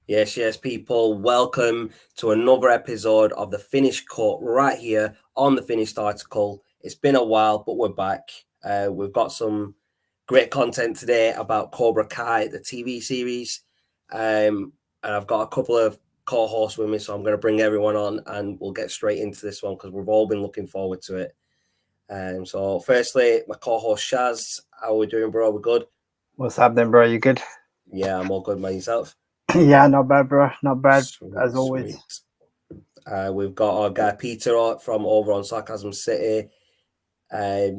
Yes, people. Welcome to another episode of the Finished Cut right here on the Finished Article. It's been a while, but we're back. We've got some great content today about Cobra Kai, the TV series. And I've got a couple of co-hosts with me, so I'm going to bring everyone on and we'll get straight into this one because we've all been looking forward to it. So firstly, my co-host Shaz, how are we doing, bro? We good? What's happening, bro? You good? Yeah, I'm all good myself. Yeah, not bad, bro. Not bad, as always. Sweet. We've got our guy Peter from over on Sarcasm City.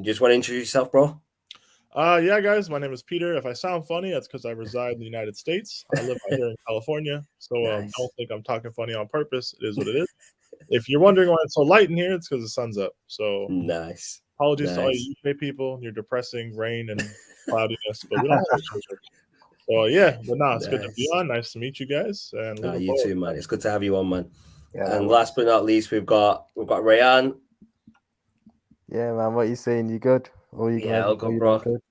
Just want to introduce yourself, bro? Yeah, guys, my name is Peter. If I sound funny, that's because I reside in the United States. I live out here in California, so Nice. don't think I'm talking funny on purpose. It is what it is. If you're wondering why it's so light in here, it's because the sun's up. So Nice. apologies to all you UK people and your depressing rain and cloudiness, but we don't have it. So yeah, but no, it's good to be on. Nice to meet you guys. And you too, man. It's good to have you on, man. Yeah, and last but not least, we've got Rayan. Yeah, man. What are you saying? You good? All good, bro. Good?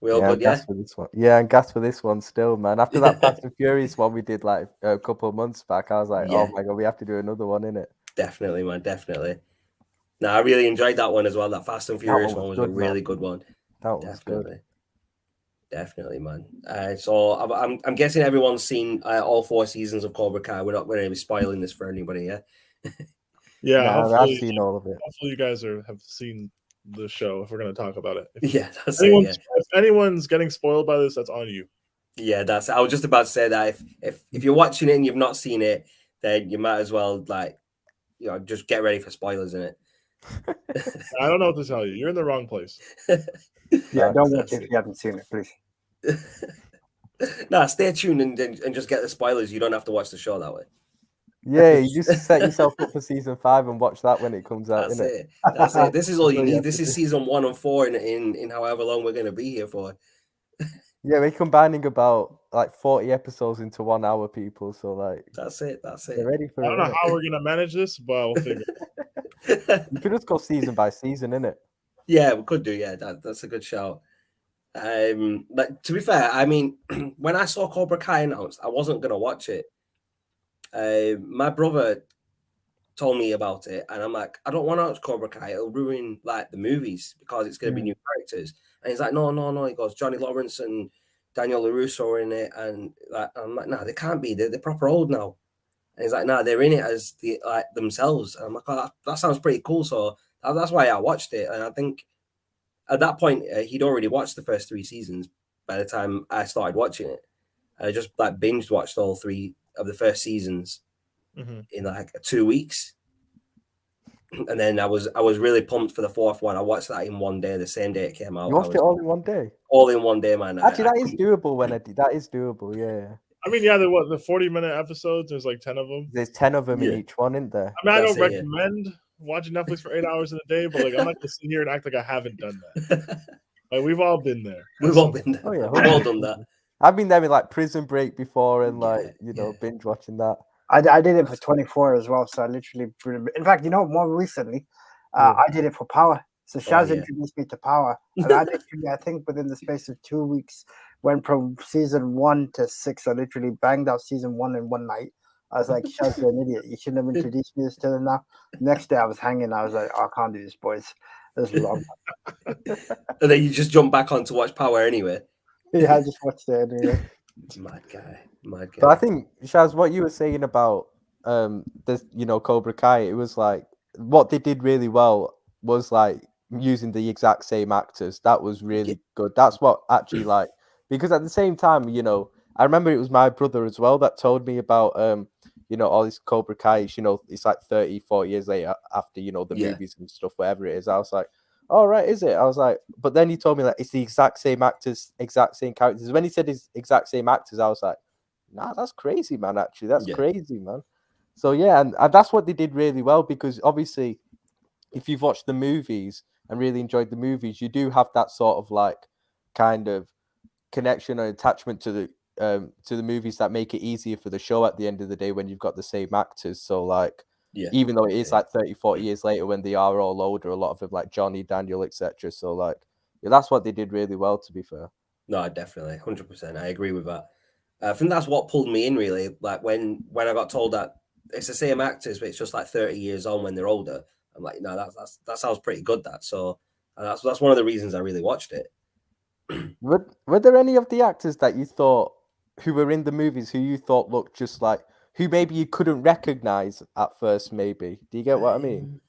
We all good, yeah. For this one. Yeah, and gas for this one still, man. After that Fast and Furious one we did like a couple of months back, I was like, oh my god, we have to do another one, innit? Definitely, man. Definitely. No, I really enjoyed that one as well. That Fast and Furious one was a really good one. That was good. Definitely, man. So I'm guessing everyone's seen all 4 seasons of Cobra Kai. We're not going to be spoiling this for anybody, yeah? Yeah, I've seen all of it. Hopefully you guys have seen the show if we're going to talk about it. If anyone's getting spoiled by this, that's on you. Yeah, I was just about to say that if you're watching it and you've not seen it, then you might as well just get ready for spoilers in it. I don't know what to tell you. You're in the wrong place. Yeah, don't watch it if you haven't seen it, please. Nah, stay tuned and just get the spoilers. You don't have to watch the show that way. Yeah, you just set yourself up for season 5 and watch that when it comes out. That's it. This is all you need. This is season 1 and 4 in however long we're going to be here for. Yeah, we're combining about like 40 episodes into 1 hour, people. So like, that's it. They're ready for I don't know how we're gonna manage this, but we'll figure it. You could just go season by season, innit? Yeah, we could do. Yeah, that's a good shout. But to be fair, I mean, when I saw Cobra Kai announced, I wasn't gonna watch it. My brother told me about it, and I'm like, I don't want to watch Cobra Kai. It'll ruin like the movies because it's gonna be new characters. And he's like, no. He goes, Johnny Lawrence and Daniel LaRusso are in it, and I'm like, no, they can't be. They're proper old now. And he's like, no, they're in it as themselves. And I'm like, oh, that sounds pretty cool. So that's why I watched it. And I think at that point he'd already watched the first 3 seasons by the time I started watching it. I just like binge watched all 3 of the first seasons in like 2 weeks. And then I was really pumped for the 4th one. I watched that in 1 day, the same day it came out. You watched it all in 1 day? All in 1 day, man. Actually, that is doable when I did. That is doable, yeah. I mean, yeah, the 40-minute episodes, there's like 10 of them. There's 10 of them in each one, isn't there? I mean, I don't recommend watching Netflix for 8 hours in a day, but like I'm not gonna sit here and act like I haven't done that. Like we've all been there. We've all been there. Oh yeah, we've all done that. I've been there with like Prison Break before and like binge watching that. I did it for 24 as well, so I literally. In fact, more recently, I did it for Power. So Shaz introduced me to Power, and I literally, I think within the space of 2 weeks, went from season 1 to 6. I literally banged out season 1 in one night. I was like, Shaz, you're an idiot. You shouldn't have introduced me to them now. Next day, I was hanging. I was like, oh, I can't do this, boys. This is long. And then you just jump back on to watch Power anyway. Yeah, I just watched it anyway. Mad guy. But I think, Shaz, what you were saying about this, Cobra Kai, it was like what they did really well was like using the exact same actors. That was really good. That's what actually like, because at the same time, I remember it was my brother as well that told me about all these Cobra Kai, it's like 30, 40 years later after, the movies and stuff, whatever it is. I was like, all right, is it? I was like, but then he told me that it's the exact same actors, exact same characters. When he said his exact same actors, I was like, nah, that's crazy, man. Actually, that's crazy, man. So yeah, and that's what they did really well, because obviously, if you've watched the movies and really enjoyed the movies, you do have that sort of like kind of connection and attachment to the movies that make it easier for the show at the end of the day when you've got the same actors. So like, even though it is like 30, 40 years later when they are all older, a lot of them like Johnny, Daniel, etc. So like, that's what they did really well, to be fair. No, definitely, 100%. I agree with that. I think that's what pulled me in really. Like when I got told that it's the same actors, but it's just like 30 years on when they're older. I'm like, no, that sounds pretty good. That so that's one of the reasons I really watched it. Were there any of the actors that you thought who were in the movies who you thought looked just like who maybe you couldn't recognize at first? Maybe do you get what I mean?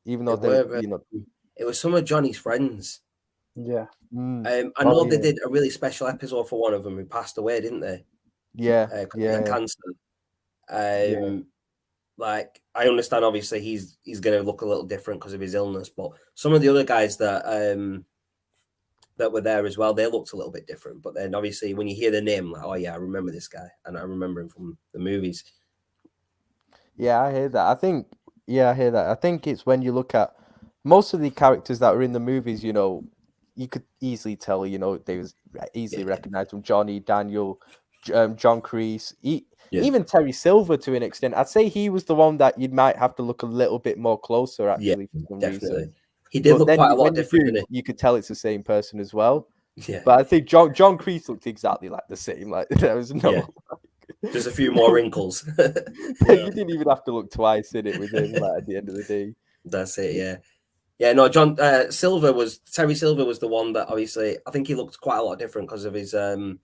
Even though they're it was some of Johnny's friends. Yeah. I know they did a really special episode for one of them who passed away, didn't they? Yeah, cancer. Like I understand, obviously he's going to look a little different because of his illness, but some of the other guys that were there as well, they looked a little bit different. But then obviously when you hear the name, like, oh yeah, I remember this guy, and I remember him from the movies. Yeah, I hear that. I hear that. I think it's when you look at most of the characters that were in the movies, you could easily tell, they was easily recognized from Johnny, Daniel, John Kreese, even Terry Silver to an extent. I'd say he was the one that you might have to look a little bit more closer, actually, for some reason. He did look quite a lot different, didn't he? You could tell it's the same person as well. Yeah. But I think John Kreese looked exactly like the same. Like there was no... Yeah. There's a few more wrinkles. You didn't even have to look twice in it with him, like, at the end of the day. That's it, yeah. Yeah, no, Terry Silver was the one that obviously I think he looked quite a lot different because of his it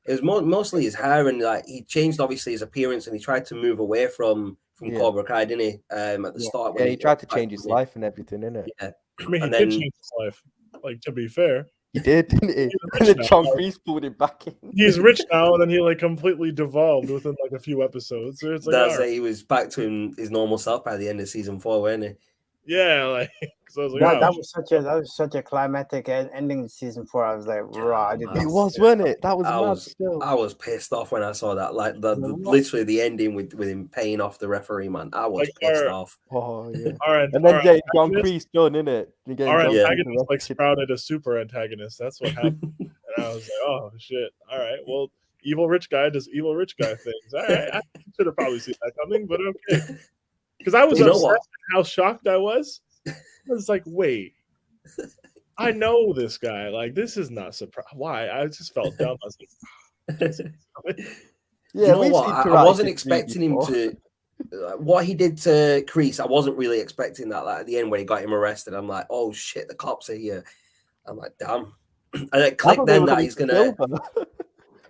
was mostly his hair, and like he changed obviously his appearance, and he tried to move away from Cobra Kai, didn't he? At the start, when he tried to change his life and everything, innit? Yeah, I mean, he did change his life. Like, to be fair, he did, didn't he? And then John Kreese pulled him back in. He's rich now, and then he like completely devolved within like a few episodes. So it's like he was back to his normal self by the end of season 4, wasn't he? Yeah, like so I was like, that was such a climactic ending to season 4. I was like, right. It was, wasn't it? That was I was pissed off when I saw that. Like literally the ending with him paying off the referee, man. I was pissed off. Oh yeah. All right, and then getting John Kreese done, innit? Our antagonist like sprouted a super antagonist. That's what happened. And I was like, oh shit. All right, well, evil rich guy does evil rich guy things. All right, I should have probably seen that coming, but okay. Because I was upset at how shocked I was. I was like, wait, I know this guy. Like, this is not surprise. Why? I just felt dumb. I was like, yeah, you know what? I wasn't expecting him to. What he did to Kreese, I wasn't really expecting that. Like at the end when he got him arrested, I'm like, oh shit, the cops are here. I'm like, damn. And it clicked then that he's gonna.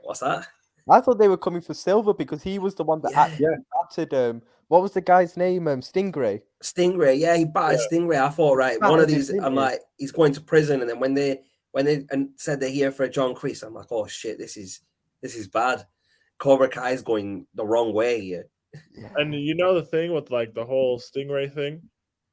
What's that? I thought they were coming for Silver because he was the one that battered. What was the guy's name? Stingray. Stingray, yeah, he battered Stingray. I thought, right, one of these. I'm like, he's going to prison, and then when they said they're here for John Kreese, I'm like, oh shit, this is bad. Cobra Kai is going the wrong way here. And you know the thing with like the whole Stingray thing,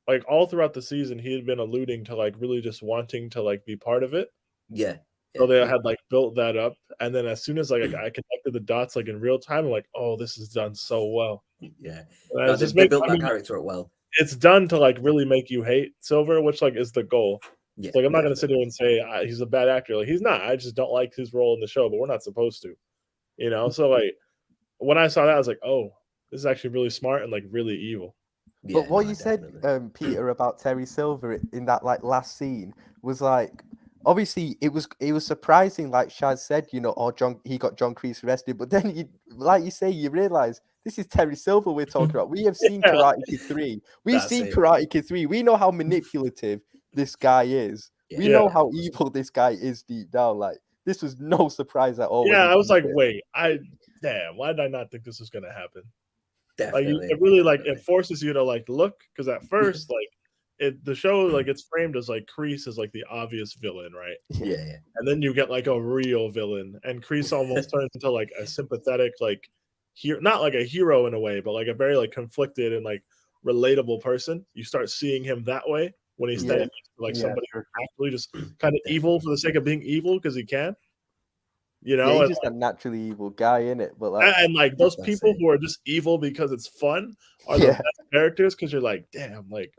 like all throughout the season, he had been alluding to like really just wanting to like be part of it. Yeah. So they had like built that up, and then as soon as like I connected the dots like in real time, I'm like, oh, this is done so well. Yeah, they built that character well. It's done to like really make you hate Silver, which like is the goal. Yeah, like I'm not gonna sit here and say he's a bad actor. Like he's not. I just don't like his role in the show, but we're not supposed to, So like when I saw that, I was like, oh, this is actually really smart and like really evil. Yeah, but what you said, Peter, about Terry Silver in that like last scene was like. Obviously, it was surprising, like Shaz said, he got John Kreese arrested, but then like you say, you realize this is Terry Silver we're talking about. We have seen Karate Kid 3. We've seen Karate Kid 3. We know how manipulative this guy is. Yeah. We know how evil this guy is deep down. Like this was no surprise at all. Yeah, I was like, wait, why did I not think this was gonna happen? Definitely. Like it really like it forces you to like look because at first like. The show like it's framed as like Kreese is like the obvious villain, right? Yeah. And then you get like a real villain, and Kreese almost turns into like a sympathetic, like not like a hero in a way, but like a very like conflicted and like relatable person. You start seeing him that way when he's standing next to like somebody who's actually just kind of evil for the sake of being evil because he can. He's just a naturally evil guy, innit? But like those people who are just evil because it's fun are the best characters because you're like, damn, like.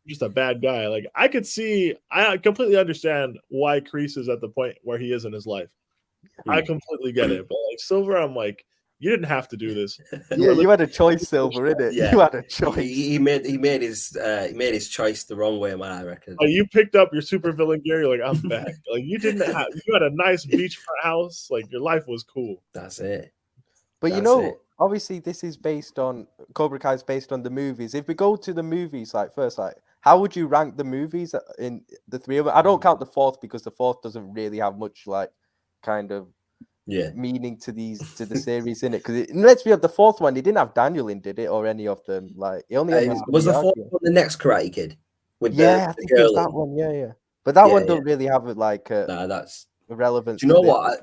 Just a bad guy. Like I completely understand why Kreese is at the point where he is in his life. I completely get it. But like Silver, I'm like, You didn't have to do this. Yeah, you had a choice, Silver, innit? Yeah. You had a choice. He made his choice the wrong way, man. I reckon. Like, you picked up your supervillain gear. You're like, I'm back. Like, you had a nice beachfront house. Like, your life was cool. That's it. But obviously, this is based on Cobra Kai is based on the movies. If we go to the movies, first, how would you rank the movies in the three of them? I don't count the fourth because the fourth doesn't really have much kind of meaning to the series in it. Because let's be honest, the fourth one, they didn't have Daniel in, did it, or any of them? It only had was the fourth one the next Karate Kid with I think it was that one. Yeah. But that one don't really have that's relevance. Do you know what?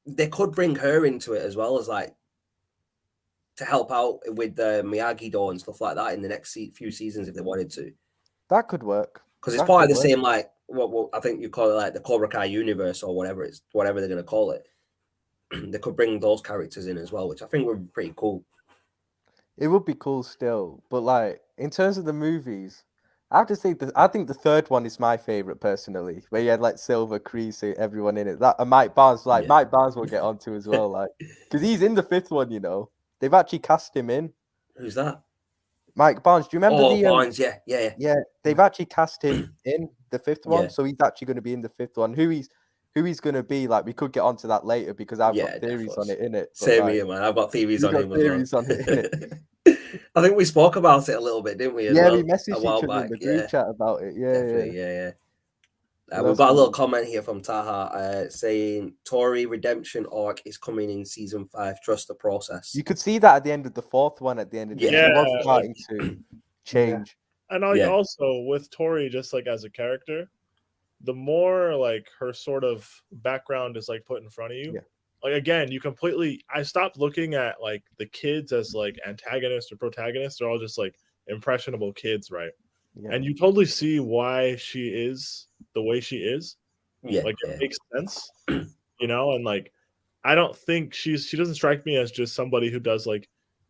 They could bring her into it as well as to help out with the Miyagi Do and stuff like that in the next few seasons if they wanted to. That could work because it's part of the same what I think you call it the Cobra Kai universe or whatever they're gonna call it. They could bring those characters in as well, which I think would be pretty cool. It would be cool still, but in terms of the movies, I have to say I think the third one is my favorite personally, where you had Silver, Kreese, everyone in it. That and Mike Barnes, Mike Barnes will get onto as well, because he's in the fifth one. They've actually cast him in. Who's that? Mike Barnes. Do you remember Barnes? Yeah. They've actually cast him in the fifth one, so he's actually going to be in the fifth one. Who he's going to be, we could get onto that later because I've got theories on it, innit? Same here, man. I've got theories on him. Innit? I think we spoke about it a little bit, didn't we? We messaged each other in the group chat about it. Yeah. We've got a little comment here from Taha saying Tori redemption arc is coming in season 5. Trust the process. You could see that at the end of the fourth one. At the end of the it was starting to change. And also with Tori, just as a character, the more her sort of background is put in front of you. Again, I stopped looking at the kids as antagonists or protagonists. They're all just impressionable kids, right? Yeah. And you totally see why she is the way she is. It makes sense, and I don't think she doesn't strike me as just somebody who does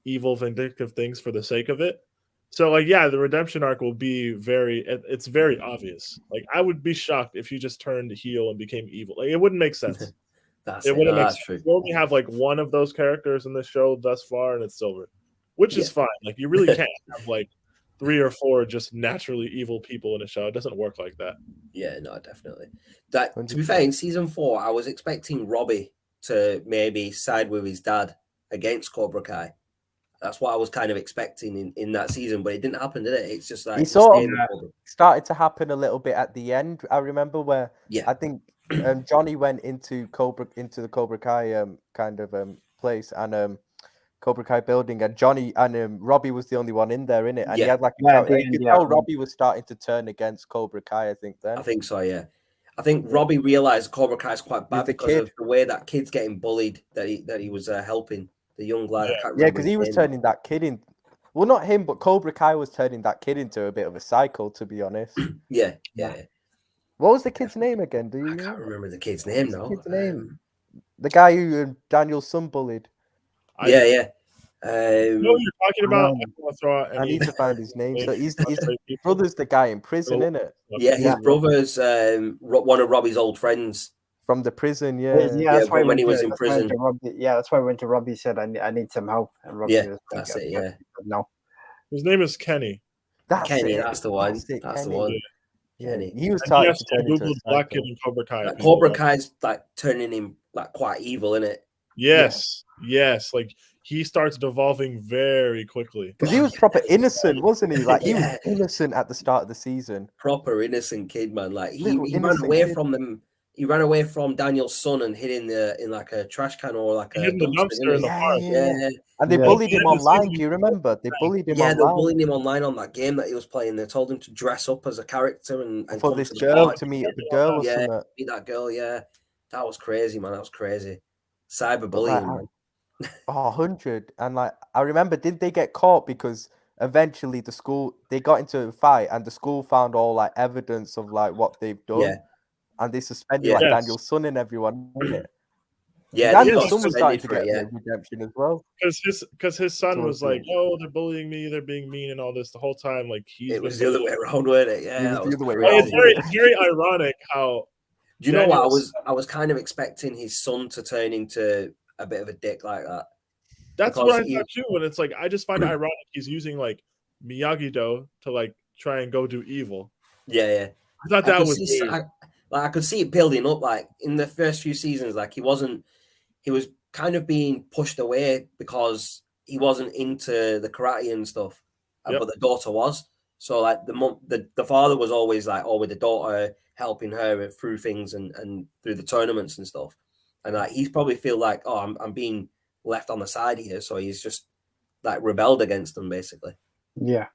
evil, vindictive things for the sake of it. So the redemption arc will be it's very obvious. I would be shocked if you just turned heel and became evil. It wouldn't make sense. It wouldn't make sense. True. We only have one of those characters in this show thus far, and it's Silver, which is fine. You really can't have 3 or 4 just naturally evil people in a show. It doesn't work like that. Yeah, no, definitely. To be fair, in season 4, I was expecting Robbie to maybe side with his dad against Cobra Kai. That's what I was kind of expecting in that season, but it didn't happen, did it? It's just it sort of started to happen a little bit at the end. I remember where I think Johnny went into the Cobra Kai kind of place and Cobra Kai building, and Johnny and Robbie was the only one in there, innit? And he had you could tell Robbie was starting to turn against Cobra Kai, I think then. I think so, yeah. I think Robbie realized Cobra Kai is quite bad because of the way that kid's getting bullied that he was helping the young lad. Yeah, because he was turning that kid in. Well, not him, but Cobra Kai was turning that kid into a bit of a psycho, to be honest. Yeah. What was the kid's name again? Do you? I can't remember the kid's name now. The guy who Daniel's son bullied. Yeah. You know what you're talking about? I need to find his name. So his brother's the guy in prison, isn't it? Yeah, his brother's one of Robbie's old friends from the prison. That's why when he was in prison. That's why I went to Robbie. Said I need some help, and Robbie was that's it. Yeah, no. His name is Kenny. That's the one. That's the one. Yeah, he was talking to Google Black Kid in Cobra Kai. Cobra Kai's turning him quite evil, isn't it? Yes. He starts devolving very quickly. Because he was proper innocent, wasn't he? He was innocent at the start of the season. Proper innocent kid, man. He ran away from them. He ran away from Daniel's son and hid in a trash can or a dumpster in the park. Yeah. And they bullied him online. Do you remember? They bullied him online. Yeah, they bullied him online on that game that he was playing. They told him to dress up as a character and for this girl to meet the girl or something. Meet that girl. Yeah, that was crazy, man. That was crazy. Cyberbullying, man. 100. And I remember, did they get caught because eventually they got into a fight and the school found all evidence of what they've done, and they suspended Daniel's son and everyone. Yeah, Daniel's son was starting to get redemption as well because his son was oh, they're bullying me, they're being mean and all this the whole time. It was the other way around, wasn't it? Yeah, it was the other way around. It's very ironic how. Do you know what I was kind of expecting his son to turn into a bit of a dick like that. That's what I thought too. And it's like I just find it ironic he's using like Miyagi-Do to like try and go do evil. Yeah. I thought that was weird. I could see it building up. Like in the first few seasons, like he was kind of being pushed away because he wasn't into the karate and stuff, but the daughter was. So like the father was always like, with the daughter, helping her through things and through the tournaments and stuff. And like he's probably feel like, I'm being left on the side here, so he's just like rebelled against them basically. Yeah,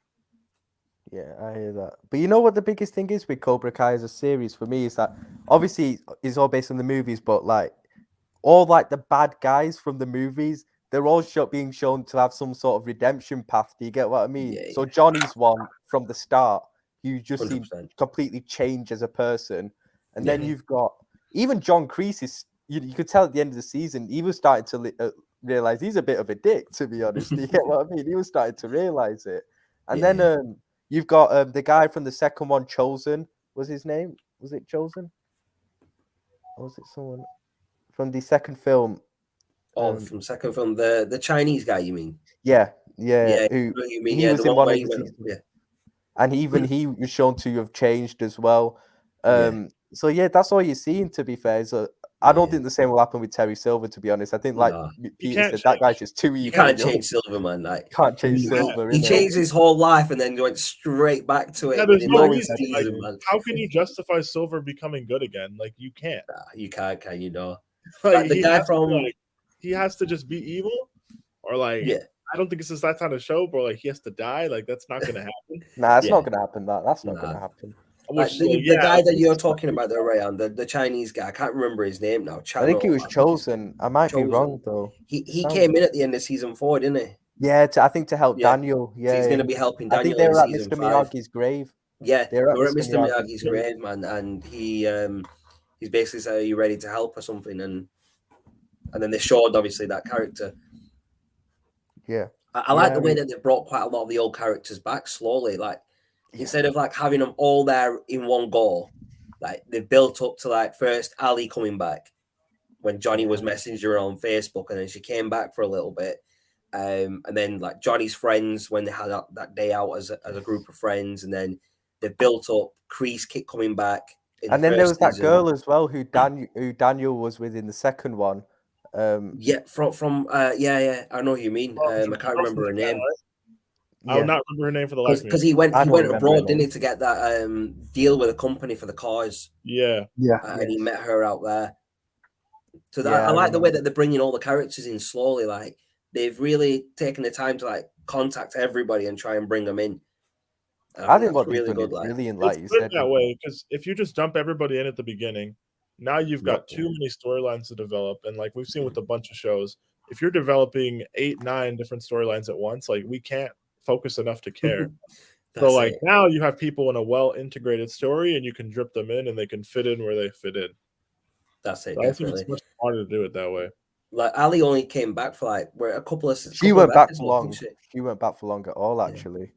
I hear that. But you know what the biggest thing is with Cobra Kai as a series for me is that obviously it's all based on the movies, but like all like the bad guys from the movies, they're all being shown to have some sort of redemption path. Do you get what I mean? Yeah. So Johnny's one from the start, you just 100%. see completely change as a person, and then you've got even John Kreese is. You could tell at the end of the season he was starting to realize he's a bit of a dick. To be honest, you get what I mean? He was starting to realize it, and then you've got the guy from the second one, Chosen. Was his name? Was it Chosen? Or was it someone from the second film? From second film, the Chinese guy, you mean? Yeah. Who you mean? He was in one of the seasons. And even he was shown to have changed as well. So that's all you're seeing. To be fair, so I don't think the same will happen with Terry Silver. To be honest, I think Peter said, that guy's just too evil. You can't change Silver, man. Like can't change Silver. He changed his whole life and then went straight back to it. There's no reason. Like, how can you justify Silver becoming good again? Like you can't. You can't. Can you know? Like, the guy from he has to just be evil, or like I don't think this is that kind of show, bro. Like he has to die. Like that's not gonna happen. Nah, it's not gonna happen. That's not gonna happen. Like, the guy that you're talking about, though, Rayan, the Chinese guy, I can't remember his name now. I think he was Chosen. I might be wrong though. He came in at the end of season 4, didn't he? Yeah, I think to help Daniel. Yeah, so he's going to be helping Daniel. I think they were at Mr. Miyagi's grave. Yeah, they were at Mr. Miyagi's grave, man, and he's basically said, "Are you ready to help or something?" And then they showed obviously that character. Yeah, I like the way that they brought quite a lot of the old characters back slowly, like. Instead of like having them all there in one go, like they built up to like first Ali coming back when Johnny was messaging her on Facebook, and then she came back for a little bit, and then like Johnny's friends when they had that day out as a group of friends, and then they built up Kreese coming back, and then there was that girl as well who Daniel was with in the second one. I know who you mean. I can't remember her name. I'll not remember her name for the life. Because he went abroad, didn't he, to get that deal with a company for the cars. Yeah. And he met her out there. So that, I like the way that they're bringing all the characters in slowly. Like they've really taken the time to like contact everybody and try and bring them in. I think what really good, brilliant, like you said, that way. Because if you just dump everybody in at the beginning, now you've got too many storylines to develop, and like we've seen with a bunch of shows, if you're developing 8-9 different storylines at once, like we can't focus enough to care. So like now you have people in a well-integrated story and you can drip them in and they can fit in where they fit in. That's it. So I think it's much harder to do it that way. Like Ali only came back for like a couple of she went back for long. She went back for long at all actually.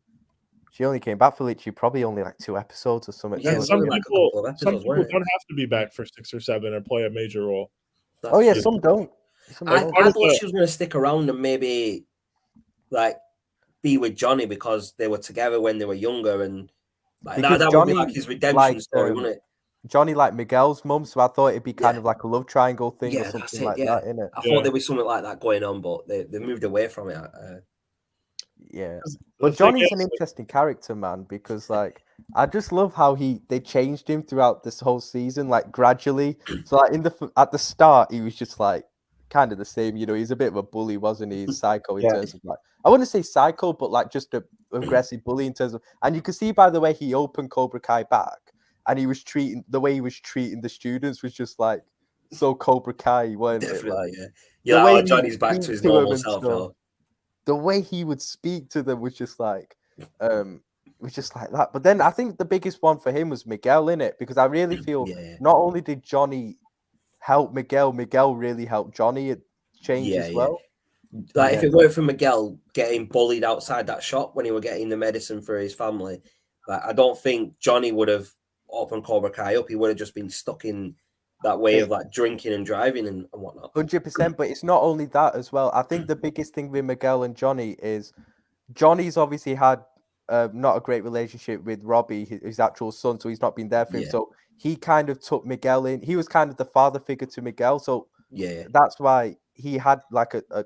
She only came back for literally probably only like 2 episodes or something. Yeah, some people don't have to be back for 6 or 7 or play a major role. Some don't. I thought she was going to stick around and maybe like be with Johnny because they were together when they were younger, and like that would be like his redemption story, wouldn't it? Johnny like Miguel's mum, so I thought it'd be kind of like a love triangle thing or something like that, innit? I thought there was something like that going on, but they moved away from it. But Johnny's an interesting character, man, because like I just love how they changed him throughout this whole season, like gradually. So like at the start, he was just like kind of the same, you know. He's a bit of a bully, wasn't he? He's psycho in terms of like, I wouldn't say psycho, but like just a aggressive bully in terms of, and you can see by the way he opened Cobra Kai back, and he was the way he was treating the students was just like so Cobra Kai, wasn't it? Like, Johnny's back to his normal self now. The way he would speak to them was just like that. But then I think the biggest one for him was Miguel, in it, because I really feel not only did Johnny help Miguel really helped Johnny change as well. Like if it weren't for Miguel getting bullied outside that shop when he were getting the medicine for his family, like I don't think Johnny would have opened Cobra Kai up. He would have just been stuck in that way of like drinking and driving and whatnot. 100%, but it's not only that as well. I think the biggest thing with Miguel and Johnny is Johnny's obviously had not a great relationship with Robbie, his actual son, so he's not been there for him. So he kind of took Miguel in. He was kind of the father figure to Miguel. So that's why he had like a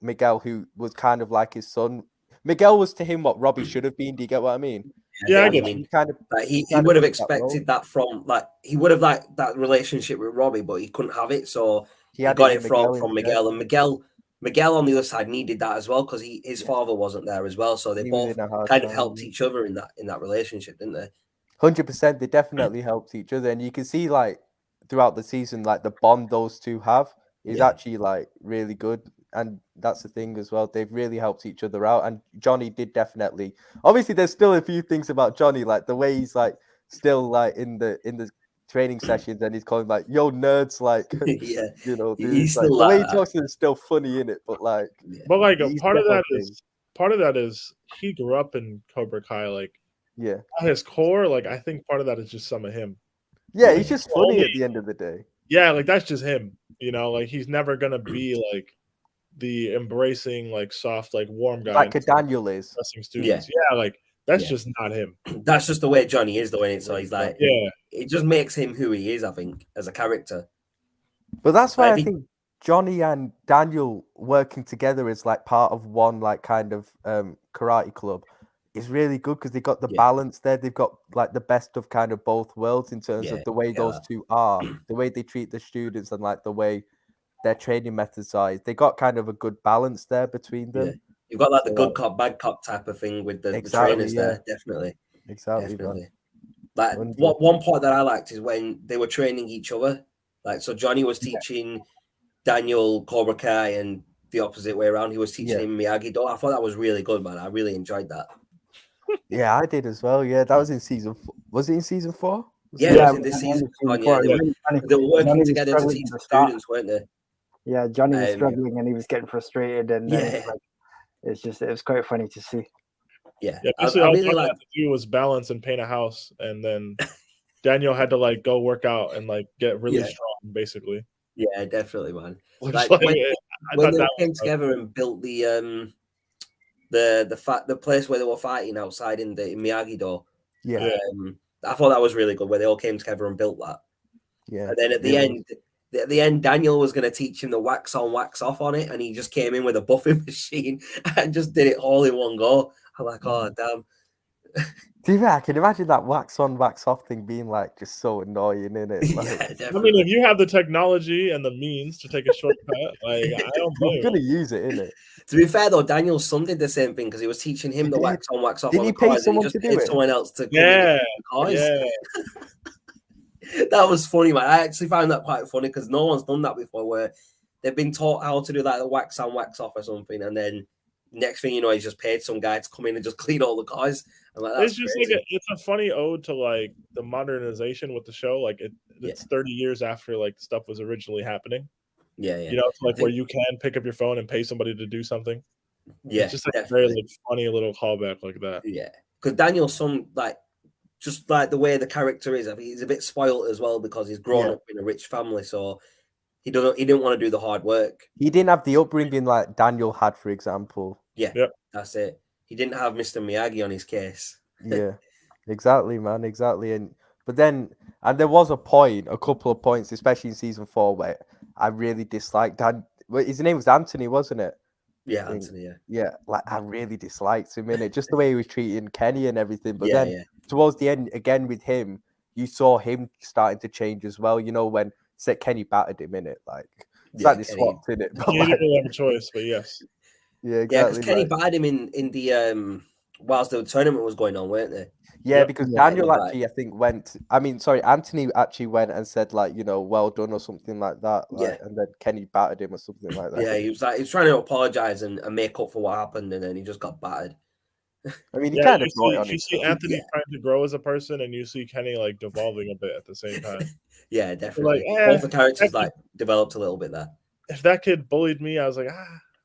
Miguel who was kind of like his son. Miguel was to him what Robbie should have been. Do you get what I mean? Yeah, I get mean, kind of like he would have expected that from he would have liked that relationship with Robbie, but he couldn't have it, so he got it from Miguel. And Miguel on the other side needed that as well because his father wasn't there as well, so they both kind of helped each other in that relationship, didn't they? 100%, they definitely helped each other, and you can see like throughout the season, like the bond those two have is actually like really good. And that's the thing as well. They've really helped each other out. And Johnny did definitely. Obviously, there's still a few things about Johnny, like the way he's like still like in the training sessions, and he's calling like "yo nerds," like he's like, still the way he talks is still funny in it. But like, part of that is he grew up in Cobra Kai. Like, at his core, like I think part of that is just some of him. Yeah, he's just funny at the end of the day. Yeah, like that's just him. Like he's never gonna be like the embracing, like soft, like warm guy, like a Daniel is. Students. Like that's just not him. That's just the way Johnny is, though. So he's like, it just makes him who he is, I think, as a character. But that's why I think Johnny and Daniel working together as like part of one like kind of karate club is really good because they got the balance there. They've got like the best of kind of both worlds in terms of the way those two are, the way they treat the students, and like the way their training methods are. They got kind of a good balance there between them. Yeah. You've got like the good cop, bad cop type of thing with the trainers there, definitely. Definitely. Like one part that I liked is when they were training each other. Like, so Johnny was teaching Daniel Cobra Kai and the opposite way around. He was teaching him Miyagi-Do. I thought that was really good, man. I really enjoyed that. Yeah, I did as well. Yeah, that was in season 4. Was it in season 4? It was in this season. They were working together to teach the students, weren't they? Yeah, Johnny was struggling and he was getting frustrated, and then it was quite funny to see. Yeah, basically all Johnny had to do was balance and paint a house, and then Daniel had to like go work out and like get really strong, basically. Yeah, definitely, man. Like when they came together and built the place where they were fighting outside in Miyagi-Do. I thought that was really good where they all came together and built that. Yeah, and then at the end, Daniel was going to teach him the wax on, wax off on it, and he just came in with a buffing machine and just did it all in one go. I'm like, oh damn. I can imagine that wax on, wax off thing being like just so annoying, isn't it? Like, I mean, if you have the technology and the means to take a shortcut, like I don't know. You're gonna use it, isn't it? To be fair though, Daniel's son did the same thing because he was teaching him the wax on, wax off. Didn't on he the pay cars, someone and he just to do paid it? someone else to come in the cars. That was funny, man. I actually found that quite funny because no one's done that before, where they've been taught how to do like the wax on, wax off or something, and then next thing you know, he's just paid some guy to come in and just clean all the cars. I'm like, that's just crazy. like it's a funny ode to like the modernization with the show. Like it's 30 years after like stuff was originally happening. Yeah. It's like where you can pick up your phone and pay somebody to do something. Yeah, it's just like a very like funny little callback like that. Yeah, because Daniel's son, like, just like the way the character is, I think he's a bit spoiled as well because he's grown up in a rich family, so he didn't want to do the hard work. He didn't have the upbringing like Daniel had, for example. Yeah, that's it. He didn't have Mr. Miyagi on his case. Yeah, exactly, man, exactly. But then there was a couple of points, especially in season 4, where I really disliked his name was Anthony, wasn't it? Yeah, Anthony. Yeah, like I really disliked him in it, just the way he was treating Kenny and everything. But then towards the end, again with him, you saw him starting to change as well. You know, when Kenny battered him in it, like it's like they swapped in it. But he didn't really have a choice, but yes. Yeah, exactly. Yeah, because Kenny battered him in the whilst the tournament was going on, weren't they? Yeah, because Daniel actually, I think, Anthony actually went and said, like, well done or something like that. Like, and then Kenny battered him or something like that. Yeah, he was trying to apologize and make up for what happened, and then he just got battered. I mean, he kind of you see Anthony trying to grow as a person, and you see Kenny like devolving a bit at the same time. Yeah, definitely. Both the characters like developed a little bit there. If that kid bullied me, I was like,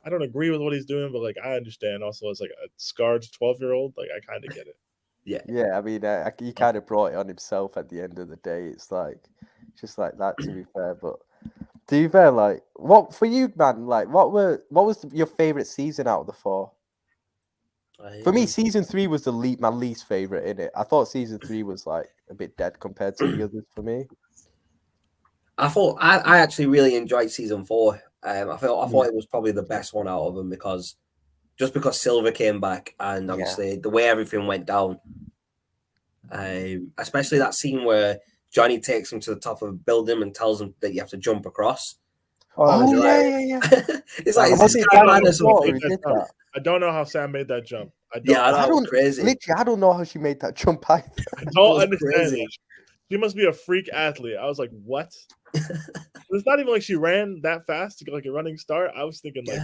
I don't agree with what he's doing, but like I understand. Also, as like a scarred 12-year-old, like I kind of get it. Yeah. I mean, he kind of brought it on himself at the end of the day. It's like just like that. To be fair, but to be fair, like what for you, man? Like what was your favorite season out of the 4? For me, season 3 was my least favorite in it. I thought season 3 was like a bit dead compared to the others for me. I actually really enjoyed season 4. I thought it was probably the best one out of them because Silver came back and obviously the way everything went down. Especially that scene where Johnny takes him to the top of a building and tells him that you have to jump across. Yeah. It's like, is this guy mad or something? I don't know how Sam made that jump. I don't crazy. Literally, I don't know how she made that jump either. I don't understand it. She must be a freak athlete. I was like, what? It's not even like she ran that fast to get like a running start. I was thinking like,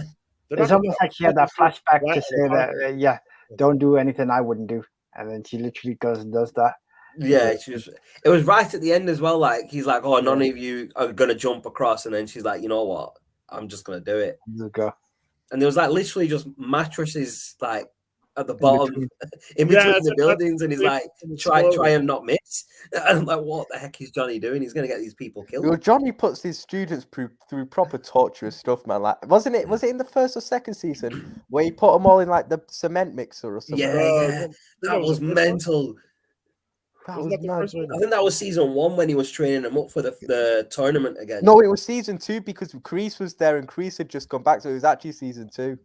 it's almost like she had that flashback to say that, don't do anything I wouldn't do. And then she literally goes and does that. Yeah, it was right at the end as well. Like, he's like, oh, none of you are going to jump across. And then she's like, you know what? I'm just going to do it. Just go. And there was like literally just mattresses like at the bottom, in between the buildings. And he's like, try and not miss. And I'm like, what the heck is Johnny doing? He's going to get these people killed. Well, Johnny puts his students through proper torturous stuff, man. Like, was it in the 1st or 2nd season where he put them all in like the cement mixer or something? Yeah. That was mental. That was mad. I think that was season 1 when he was training them up for the tournament again. No, it was season 2 because Kreese was there and Kreese had just gone back, so it was actually season 2.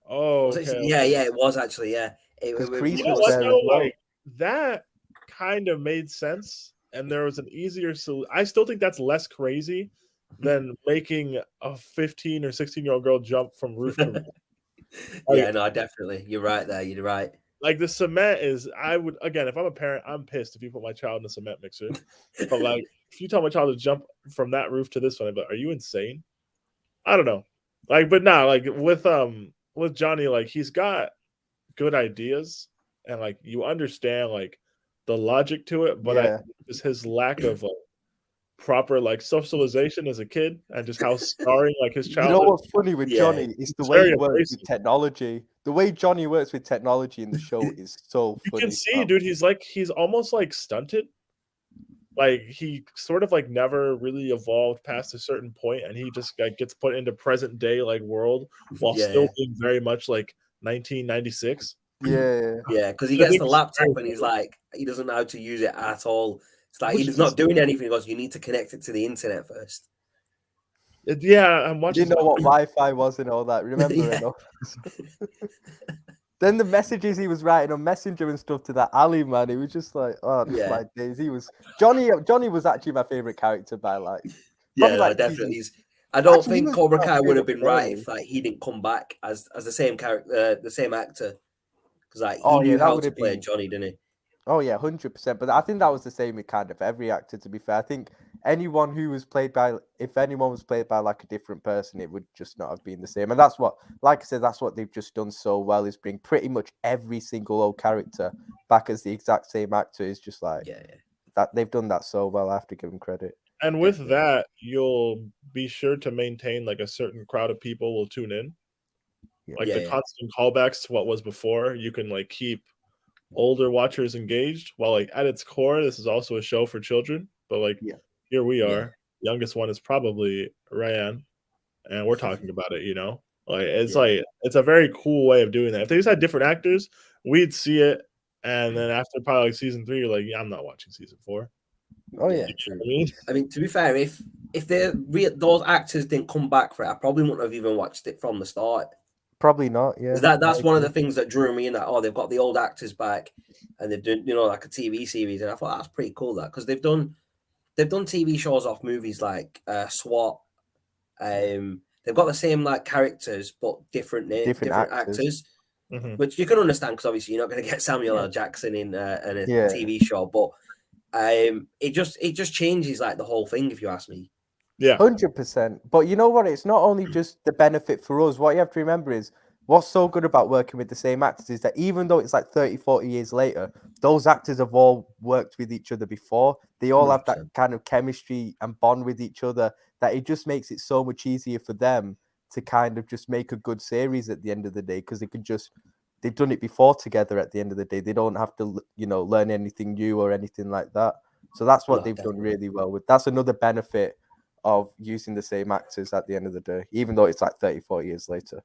Oh, okay. Yeah, it was actually, yeah. Kreese was there as well. Like, that kind of made sense, and there was an easier solution. I still think that's less crazy than making a 15 or 16-year-old girl jump from roof to roof. Yeah, no, definitely. You're right there. You're right. Like the cement is, I would, again, if I'm a parent, I'm pissed if you put my child in a cement mixer. But like, if you tell my child to jump from that roof to this one, I'd be like, are you insane? I don't know. Like, but nah, like with Johnny, like he's got good ideas and like you understand like the logic to it, but I just his lack of like proper like socialization as a kid and just how scarring like his childhood. You know what's funny with Johnny is the way he works with technology. The way Johnny works with technology in the show is so funny. You can see, dude, he's almost like stunted. Like he sort of like never really evolved past a certain point, and he just like gets put into present day like world while still being very much like 1996. Yeah, because he gets the laptop and he's like, he doesn't know how to use it at all. It's like he's not doing anything. He goes, you need to connect it to the internet first. I'm watching. You know what Wi-Fi was and all that. Remember? Then the messages he was writing on Messenger and stuff to that Ali man, it was just like, my days. Johnny was actually my favorite character by like. Definitely. I don't think Cobra Kai would have been right if like he didn't come back as the same character, the same actor, because like he knew how to play Johnny, didn't he? Oh yeah, 100%. But I think that was the same with kind of every actor. To be fair, I think if anyone was played by like a different person, it would just not have been the same. And that's what, like I said, that's what they've just done so well is bring pretty much every single old character back as the exact same actor. Is just like that they've done that so well. I have to give them credit. And with that, you'll be sure to maintain like a certain crowd of people will tune in. Like the constant callbacks to what was before, you can like keep older watchers engaged, while like at its core this is also a show for children, but like here we are, youngest one is probably Ryan and we're talking about it, like it's like it's a very cool way of doing that. If they just had different actors, we'd see it, and then after probably like season 3 you're like, I'm not watching season 4. True. I mean, to be fair, if those actors didn't come back for it, I probably wouldn't have even watched it from the start. Probably not, yeah. That's one of the things that drew me in, that they've got the old actors back and they've done like a TV series, and I thought that's pretty cool, that because they've done TV shows off movies like SWAT. They've got the same like characters but different actors. Mm-hmm. Which you can understand because obviously you're not going to get Samuel L. Jackson in a TV show, but it just changes like the whole thing, if you ask me. 100%. But you know what? It's not only just the benefit for us. What you have to remember is what's so good about working with the same actors is that even though it's like 30, 40 years later, those actors have all worked with each other before. They all have that kind of chemistry and bond with each other that it just makes it so much easier for them to kind of just make a good series at the end of the day, because they've done it before together at the end of the day. They don't have to, learn anything new or anything like that. So that's what No, they've done definitely. really well with. That's another benefit of using the same actors at the end of the day, even though it's like 34 years later.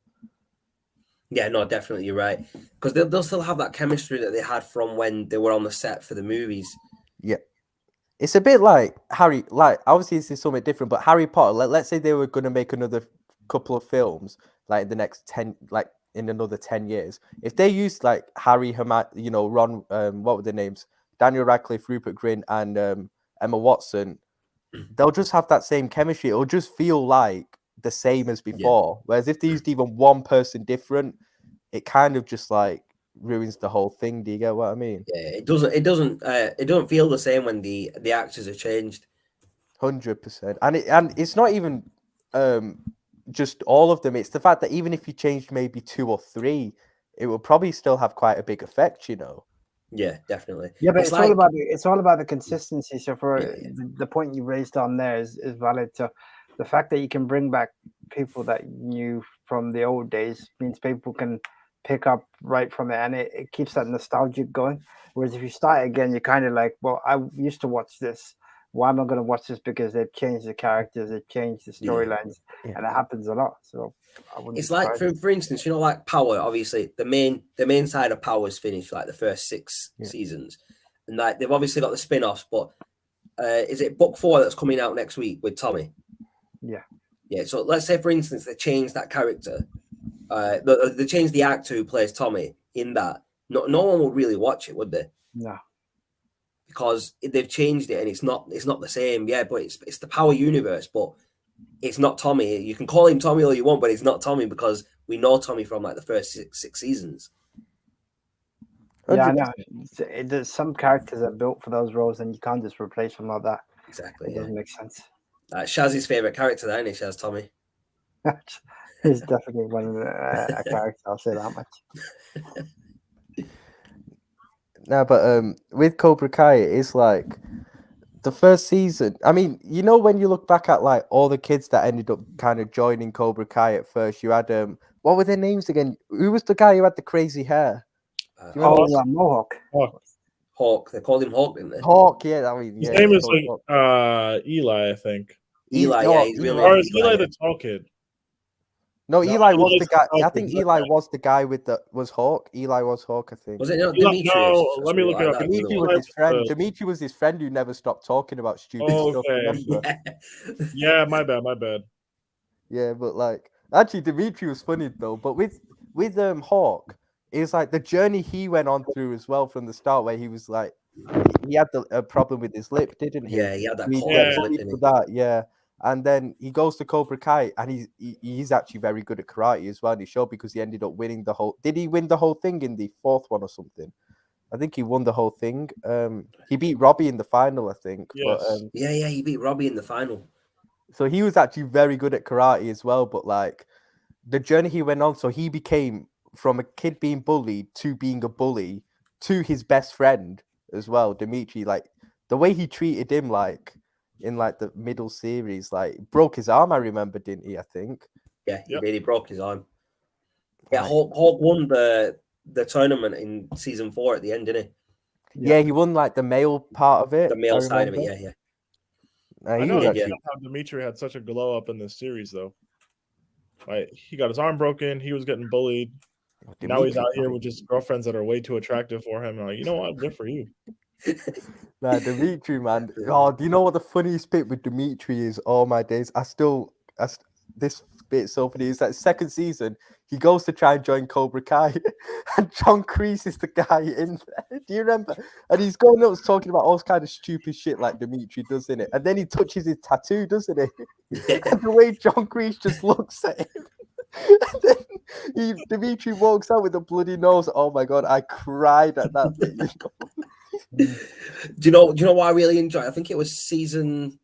Yeah, no, definitely, you're right. Because they'll still have that chemistry that they had from when they were on the set for the movies. Yeah. It's a bit like Harry, like obviously this is something different, but Harry Potter, let's say they were going to make another couple of films like in the next 10, like in another 10 years. If they used like Harry, Ron, what were their names? Daniel Radcliffe, Rupert Grint, and Emma Watson, they'll just have that same chemistry. It'll just feel like the same as before. Yeah. Whereas if they used even one person different, it kind of just like ruins the whole thing. Do you get what I mean? Yeah, it doesn't feel the same when the actors are changed. 100%. And it's not even just all of them. It's the fact that even if you changed maybe 2 or 3, it will probably still have quite a big effect, you know. Yeah, definitely. Yeah, but it's all about the consistency. So for the point you raised on there is valid. So the fact that you can bring back people that you knew from the old days means people can pick up right from it, and it keeps that nostalgic going. Whereas if you start again, you're kind of like, well, I used to watch this. Why am I going to watch this? Because they've changed the characters, they've changed the storylines, and it happens a lot. So it's like, for instance, like Power. Obviously, the main side of Power's finished, like the first 6 seasons, and like they've obviously got the spin-offs. But is it book 4 that's coming out next week with Tommy? Yeah. So let's say, for instance, they changed that character. They changed the actor who plays Tommy in that. No one would really watch it, would they? No. Because they've changed it and it's not the same. Yeah, but it's the Power universe, but it's not Tommy. You can call him Tommy all you want, but it's not Tommy because we know Tommy from like the first six seasons. Yeah, I know. There's some characters are built for those roles, and you can't just replace them like that. Exactly. It doesn't make sense. Shazzy's favorite character, then is Shaz Tommy. He's definitely one of a character. I'll say that much. No, but with Cobra Kai, it's like the first season. I mean, when you look back at like all the kids that ended up kind of joining Cobra Kai at first, you had what were their names again? Who was the guy who had the crazy hair? Mohawk. Hawk. They called him Hawk, didn't they? Hawk, yeah. I mean, his name is like Eli, I think. Eli, yeah, he's really. Or is Eli the tall kid? No, Eli was the guy. I think Eli was the guy was Hawk. Eli was Hawk, I think. Was it not Demetrius? No, let me look it up. Dimitri was his friend. Dimitri was his friend who never stopped talking about stupid stuff. Remember? Yeah, my bad. Yeah, but like actually, Dimitri was funny though. But with Hawk, it was like the journey he went on through as well from the start, where he was like, he had a problem with his lip, didn't he? Yeah, he had that. Yeah. And then he goes to Cobra Kai, and he's actually very good at karate as well. And he showed because he ended up winning the whole. Did he win the whole thing in the 4th one or something? I think he won the whole thing. He beat Robbie in the final, I think. Yes. But, yeah, he beat Robbie in the final. So he was actually very good at karate as well. But like the journey he went on, so he became from a kid being bullied to being a bully to his best friend as well, Dimitri. Like the way he treated him, like. In like the middle series, like broke his arm. I remember, didn't he? I think. Yeah, he really broke his arm. Yeah, Hawk won the tournament in season 4 at the end, didn't he? Yeah, he won like the male part of it. The male side of it, yeah. I know how Dimitri had such a glow up in this series, though. Like he got his arm broken, he was getting bullied. Now he's out here with just girlfriends that are way too attractive for him. Like, you know what? Good for you. Nah, Dimitri, man. Oh, do you know what the funniest bit with Dimitri is? All my days, this bit's so funny. Is that 2nd season, he goes to try and join Cobra Kai, and John Kreese is the guy in there. Do you remember? And he's going up talking about all kind of stupid shit like Dimitri does in it, and then he touches his tattoo, doesn't he? And the way John Kreese just looks at him. And then Dimitri walks out with a bloody nose. Oh my god, I cried at that bit. Do you know what I really enjoyed? I think it was season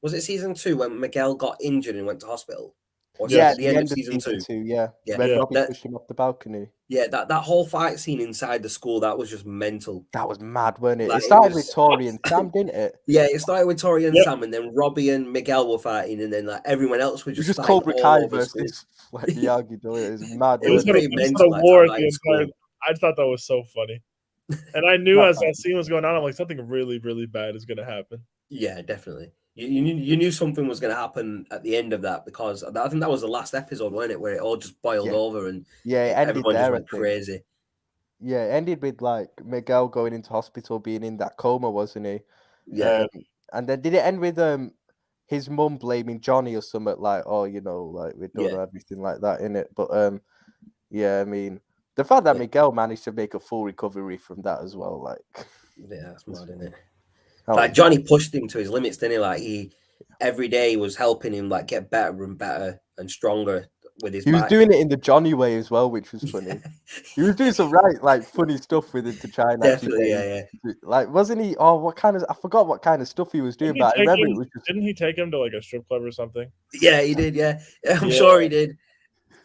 2 when Miguel got injured and went to hospital? Or at the end of season 2? Yeah. When Robbie pushed him off the balcony. Yeah, that whole fight scene inside the school, that was just mental. That was mad, wasn't it? Like, it started with Tori and Sam, didn't it? Yeah, it started with Tori and Sam, and then Robbie and Miguel were fighting, and then like everyone else was just Cobra Kai versus like Miyagi. It was mad. It was a war. I thought that was so funny. And I knew as that scene was going on, I'm like, something really, really bad is gonna happen. Yeah, definitely. You knew something was going to happen at the end of that because I think that was the last episode, wasn't it, where it all just boiled over and it ended everyone there, just went crazy. Yeah, it ended with like Miguel going into hospital, being in that coma, wasn't he? Yeah. And then did it end with his mum blaming Johnny or something like, oh, you know, like we don't know everything like that in it. But yeah, I mean, the fact that Miguel managed to make a full recovery from that as well, like, yeah, that's mad, isn't it? Oh, Like Johnny pushed him to his limits, didn't he? Like he every day was helping him like get better and better and stronger with his he was back. doing it in the Johnny way as well, which was funny. He was doing some like funny stuff with it to try and Definitely, like, wasn't he? Oh, what kind of? I forgot what kind of stuff he was doing, but I remember it was just. Didn't he take him to like a strip club or something? Yeah, he did. Yeah, I'm sure he did.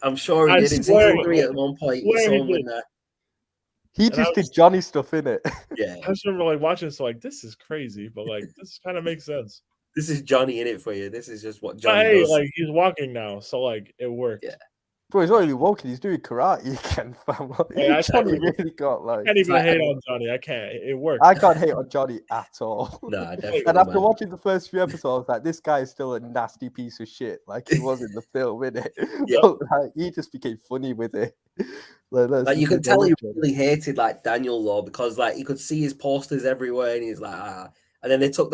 I'm sure he did. In season 3 at one point, he saw him in there. He just did Johnny stuff in it. Yeah, I just remember like watching this, like this is crazy, but like this kind of makes sense. This is Johnny in it for you. This is just what Johnny does. Like he's walking now, so like it worked. Yeah. Bro, he's not really walking. He's doing karate again, fam. Johnny really got like. I can't even hate on Johnny. I can't. It worked. I can't hate on Johnny at all. Nah, definitely. And after watching the first few episodes, I was like, this guy is still a nasty piece of shit. Like he was in the film, innit? Yeah. But like, he just became funny with it. Like you could tell he really hated like Daniel though, because like you could see his posters everywhere, and he's like, And then they took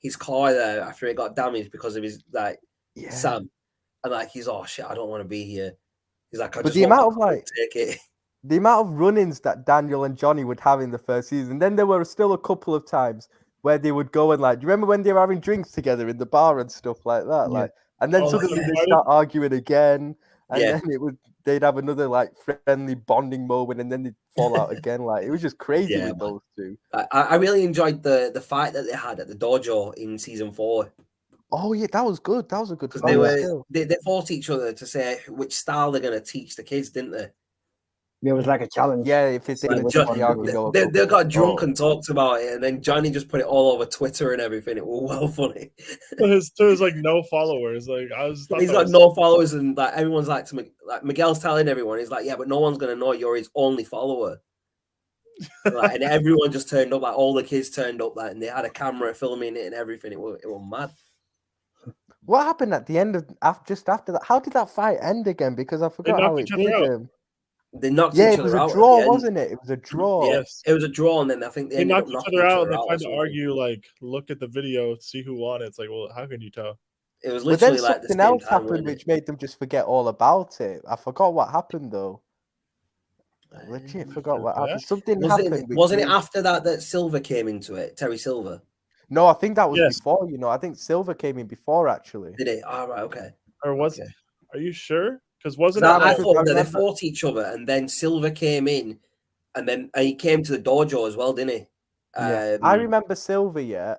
his car there after it got damaged because of his like Sam, and like he's shit, I don't want to be here. He's like, but the amount of like the amount of run-ins that Daniel and Johnny would have in the first season, then there were still a couple of times where they would go and like, do you remember when they were having drinks together in the bar and stuff like that? Like, and then suddenly they start arguing again, and then they'd have another like friendly bonding moment, and then they'd fall out again. Like it was just crazy with those two. I really enjoyed the fight that they had at the dojo in season 4. Oh yeah, that was good. That was a good fight. They fought each other to say which style they're going to teach the kids, didn't they? It was like a challenge. Yeah, if it's they got drunk and talked about it, and then Johnny just put it all over Twitter and everything. It was well funny. There's like no followers. Like he's got no followers, and like everyone's like Miguel's telling everyone, he's like, yeah, but no one's gonna know you're his only follower. Like, and everyone just turned up, like all the kids turned up, like, and they had a camera filming it and everything. It was mad. What happened at the end of just after that? How did that fight end again? Because I forgot how it did. They knocked each other out. Yeah, it was a draw, wasn't it? It was a draw. Yes, it was a draw, and then I think they knocked each other out. And they tried to argue, like, look at the video, see who won. It's like, well, how can you tell? It was literally like something else happened, which made them just forget all about it. I forgot what happened though. I legit forgot what happened. Something happened. Wasn't it after that Silver came into it? Terry Silver. No, I think that was before. You know, I think Silver came in before actually. Did it? All right, okay. Or was it? Are you sure? Because wasn't I thought that they fought each other, and then Silver came in, and then he came to the dojo as well, didn't he? Yeah. I remember Silver,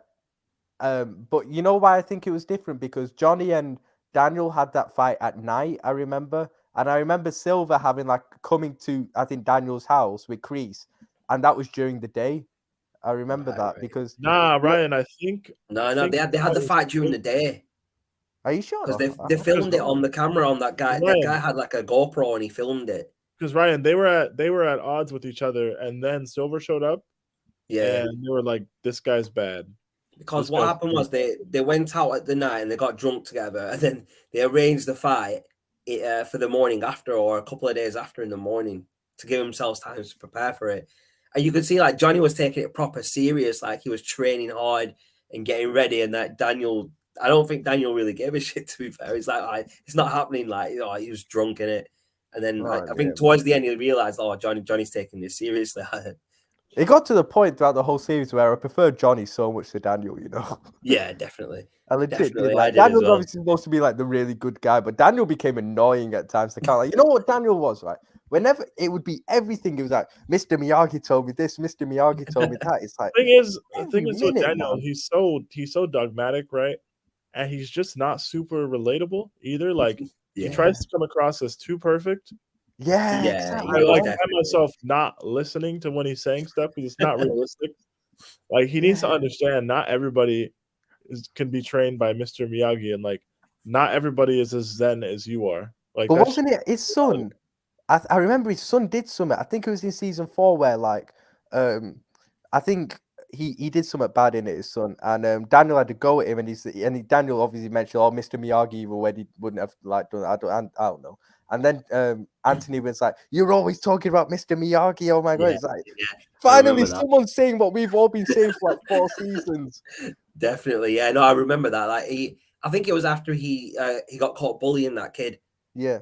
but you know why I think it was different? Because Johnny and Daniel had that fight at night, I remember. And I remember Silver having coming to, I think, Daniel's house with Kreese, and that was during the day. I remember that because Ryan, I think they had the fight during the day. Are you sure? Because they filmed it on the camera on that guy. Ryan, that guy had like a GoPro and he filmed it. Because Ryan, they were at odds with each other, and then Silver showed up. Yeah, and they were like, "This guy's bad." Because what happened was they went out at the night and they got drunk together, and then they arranged the fight for the morning after, or a couple of days after in the morning, to give themselves time to prepare for it. And you could see like Johnny was taking it proper serious, like he was training hard and getting ready, and that Daniel. I don't think Daniel really gave a shit, to be fair. He's like, it's not happening. Like, he was drunk in it. And then I think towards the end, he realized, Johnny's taking this seriously. It got to the point throughout the whole series where I preferred Johnny so much to Daniel, you know? Yeah, definitely. I legit did. Like, Daniel's obviously supposed to be like the really good guy, but Daniel became annoying at times. You know what Daniel was, right? Whenever it would be everything, it was like, Mr. Miyagi told me this, Mr. Miyagi told me that. It's like the thing is with Daniel, he's so dogmatic, right? And he's just not super relatable either. Like he tries to come across as too perfect. Yeah. Exactly. I find myself not listening to when he's saying stuff because it's not realistic. Like he needs to understand not everybody can be trained by Mr. Miyagi, and like not everybody is as zen as you are. Like, but wasn't it his son? I remember his son did something. I think it was in season 4 where like I think he did something bad in it, his son, and Daniel had to go at him, and Daniel obviously mentioned, "Oh, Mr. Miyagi, even when he wouldn't have like done. I don't know." And then Anthony was like, "You're always talking about Mr. Miyagi." Oh my god! It's like finally someone's saying what we've all been saying for like 4 seasons. Definitely, yeah. No, I remember that. Like I think it was after he got caught bullying that kid. Yeah.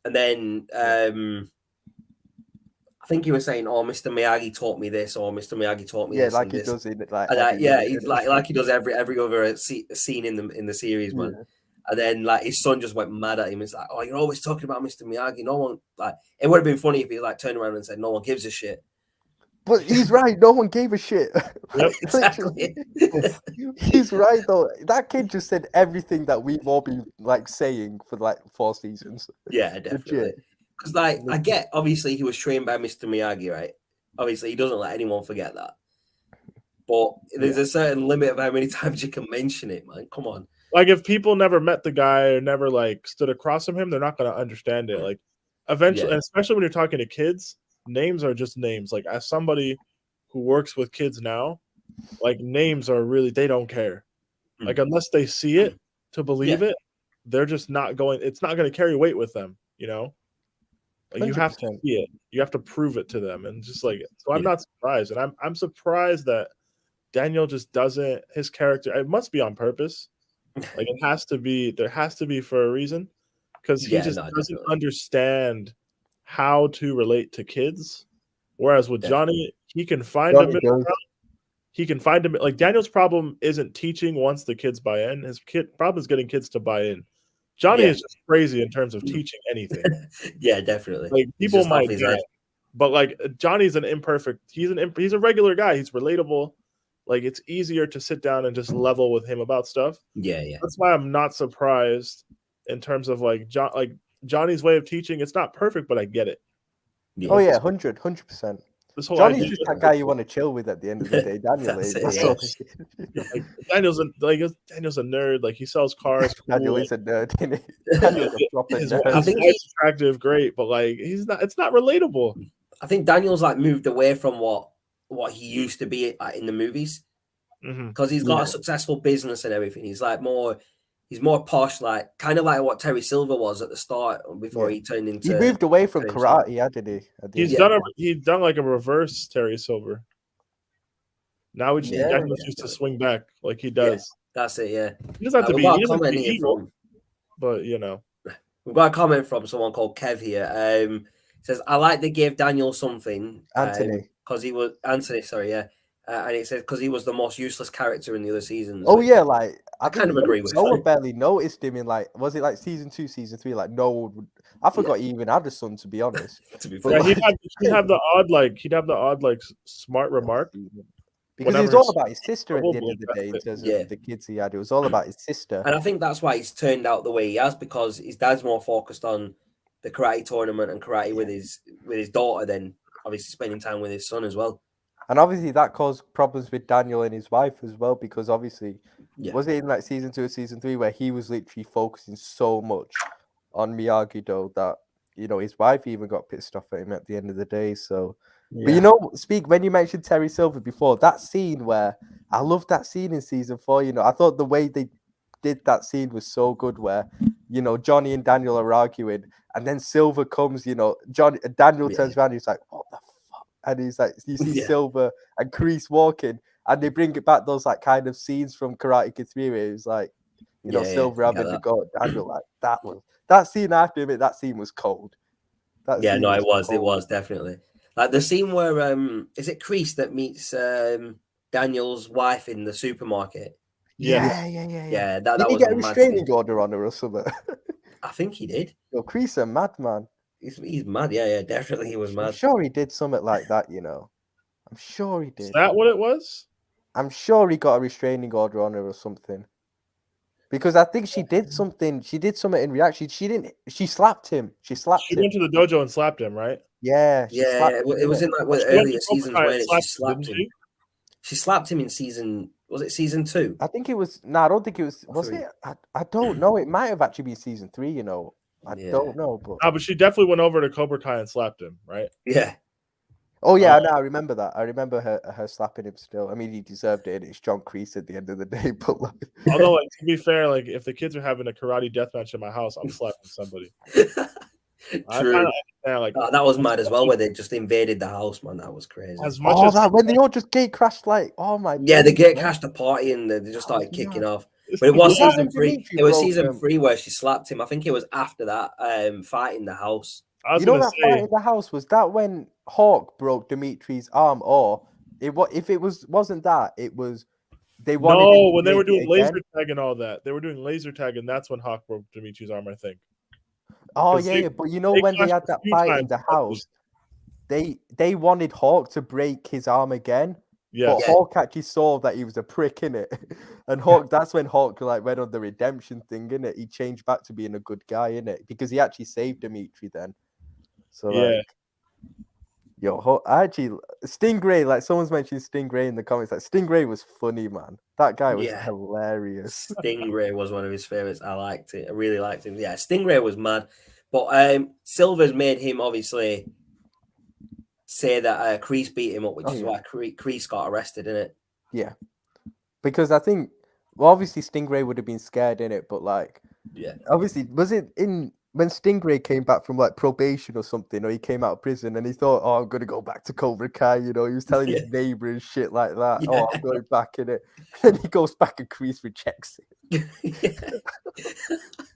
And then I think he was saying, "Oh, Mr. Miyagi taught me this," or "Mr. Miyagi taught me this." Yeah, like he does in like he's like he does every other scene in the series, man. Yeah. And then like his son just went mad at him. It's like, "Oh, you're always talking about Mr. Miyagi. No one like." It would have been funny if he like turned around and said, "No one gives a shit." But he's right. No one gave a shit. Yep, exactly. He's right though. That kid just said everything that we've all been like saying for like 4 seasons. Yeah, definitely. Because like I get, obviously he was trained by Mr. Miyagi, right? Obviously he doesn't let anyone forget that. But there's a certain limit of how many times you can mention it, man. Come on. Like if people never met the guy or never like stood across from him, they're not going to understand it. Like eventually, especially when you're talking to kids, names are just names. Like as somebody who works with kids now, like names are really, they don't care. Like unless they see it to believe it, they're just not going, it's not going to carry weight with them, you know? Like you have to see it. You have to prove it to them. And just like, so I'm not surprised. And I'm surprised that Daniel just doesn't, his character, it must be on purpose. Like it has to be, there has to be for a reason. Because he just doesn't understand how to relate to kids. Whereas with Johnny, he can find a middle ground. He can find him. Like Daniel's problem isn't teaching once the kids buy in. His problem is getting kids to buy in. Johnny is just crazy in terms of teaching anything. Yeah, definitely. Like people might get it, but like Johnny's an imperfect. He's a regular guy. He's relatable. Like it's easier to sit down and just level with him about stuff. Yeah. That's why I'm not surprised in terms of like Johnny's way of teaching. It's not perfect, but I get it. Yeah. Oh yeah, 100%. This whole Johnny's just that guy you want to chill with at the end of the day. Daniel is. Like, Daniel's a nerd. Like he sells cars. Daniel is a nerd. Daniel's a proper nerd. I think he's attractive, great, but like he's not. It's not relatable. I think Daniel's like moved away from what he used to be in the movies because he's got a successful business and everything. He's like he's more posh, like kind of like what Terry Silver was at the start before he turned into. He moved away from karate, didn't he? He's done like a reverse Terry Silver. Now he just to swing back like he does. Yeah, that's it. Yeah, he doesn't have to be evil, but you know. We've got a comment from someone called Kev here. Says I like they gave Daniel something. Anthony. Because he was Anthony, sorry, yeah. And it says because he was the most useless character in the other seasons. Oh yeah, like I kind of agree with. No one barely noticed him in like was it like season 2, season 3? Like no one would. I forgot he even had a son, to be honest. To be fair, he'd have the odd smart remark. Because it was all about his sister at the end of the day in terms of the kids he had. It was all about his sister. And I think that's why he's turned out the way he has, because his dad's more focused on the karate tournament and karate with his daughter than obviously spending time with his son as well. And obviously that caused problems with Daniel and his wife as well, because obviously was it in like season 2 or season 3 where he was literally focusing so much on Miyagi-Do that his wife even got pissed off at him at the end of the day. So but when you mentioned Terry Silver before, that scene where I loved that scene in season 4, I thought the way they did that scene was so good, where Johnny and Daniel are arguing and then Silver comes, Daniel turns around and he's like, what the fuck? And he's like, you see Silver and Kreese walking, and they bring it back those like kind of scenes from Karate Kid 3 where it was like, Silver having to go at Daniel. Like that scene, I have to admit, that scene was cold. It was definitely. Like the scene where is it Kreese that meets Daniel's wife in the supermarket? Yeah. That did he was get a restraining order on her or something? I think he did. Yo, Kreese a madman. He's mad. Yeah, definitely he was mad. I'm sure he did something like that. I'm sure he did. Is that what it was? I'm sure he got a restraining order on her or something. Because I think she did something. She did something in reaction. She didn't. She slapped him. She went to the dojo and slapped him, right? Yeah. It was in like one of the earlier seasons when she slapped him. She slapped him in season. Was it season 2? I think it was. No, I don't think it was. Was it? I don't know. It might have actually been season 3. I don't know. But she definitely went over to Cobra Kai and slapped him, right? Yeah. Oh yeah, no, I remember that. I remember her slapping him still. I mean, he deserved it, and it's John Kreese at the end of the day. But like, although, like, to be fair, like if the kids are having a karate death match in my house, I'm slapping somebody. I True. kind of understand, like that was mad as well, where they just invaded the house, man. That was crazy. as much as that when they all just gate crashed, like, oh my. Yeah, they days, gate man. crashed the party and they just started kicking mad. off. But it was Was that season when 3. Dimitri It was broke, season 3 where she slapped him. I think it was after that fight in the house. I was You know gonna that say, fight in the house, was that when Hawk broke Dimitri's arm, or if it wasn't that, it was they wanted him no, to when they were break it doing laser again. tag and all that, they were doing laser tag, and that's when Hawk broke Dimitri's arm, I think. Oh 'Cause yeah, but you know they when they clashed had a that few fight in times, the but house, they wanted Hawk to break his arm again. But yes, Hawk actually saw that he was a prick in it, and Hawk. That's when Hawk like went on the redemption thing, in it. He changed back to being a good guy in it because he actually saved Dimitri then. So yeah. like, yo, actually Stingray. Like someone's mentioned Stingray in the comments. Like Stingray was funny, man. That guy was Yeah. hilarious. Stingray was one of his favorites. I liked it. I really liked him. Yeah, Stingray was mad. But Silver's made him obviously say that Kreese beat him up, which is why Kreese got arrested, innit? Yeah, because I think, well, obviously Stingray would have been scared in it, but like, Yeah. obviously, was it in when Stingray came back from like probation or something, or he came out of prison and he thought, "Oh, I'm gonna go back to Cobra Kai," you know, he was telling his neighbor and shit like that. Yeah. Oh, I'm going back in it. Then he goes back and Kreese rejects it. He's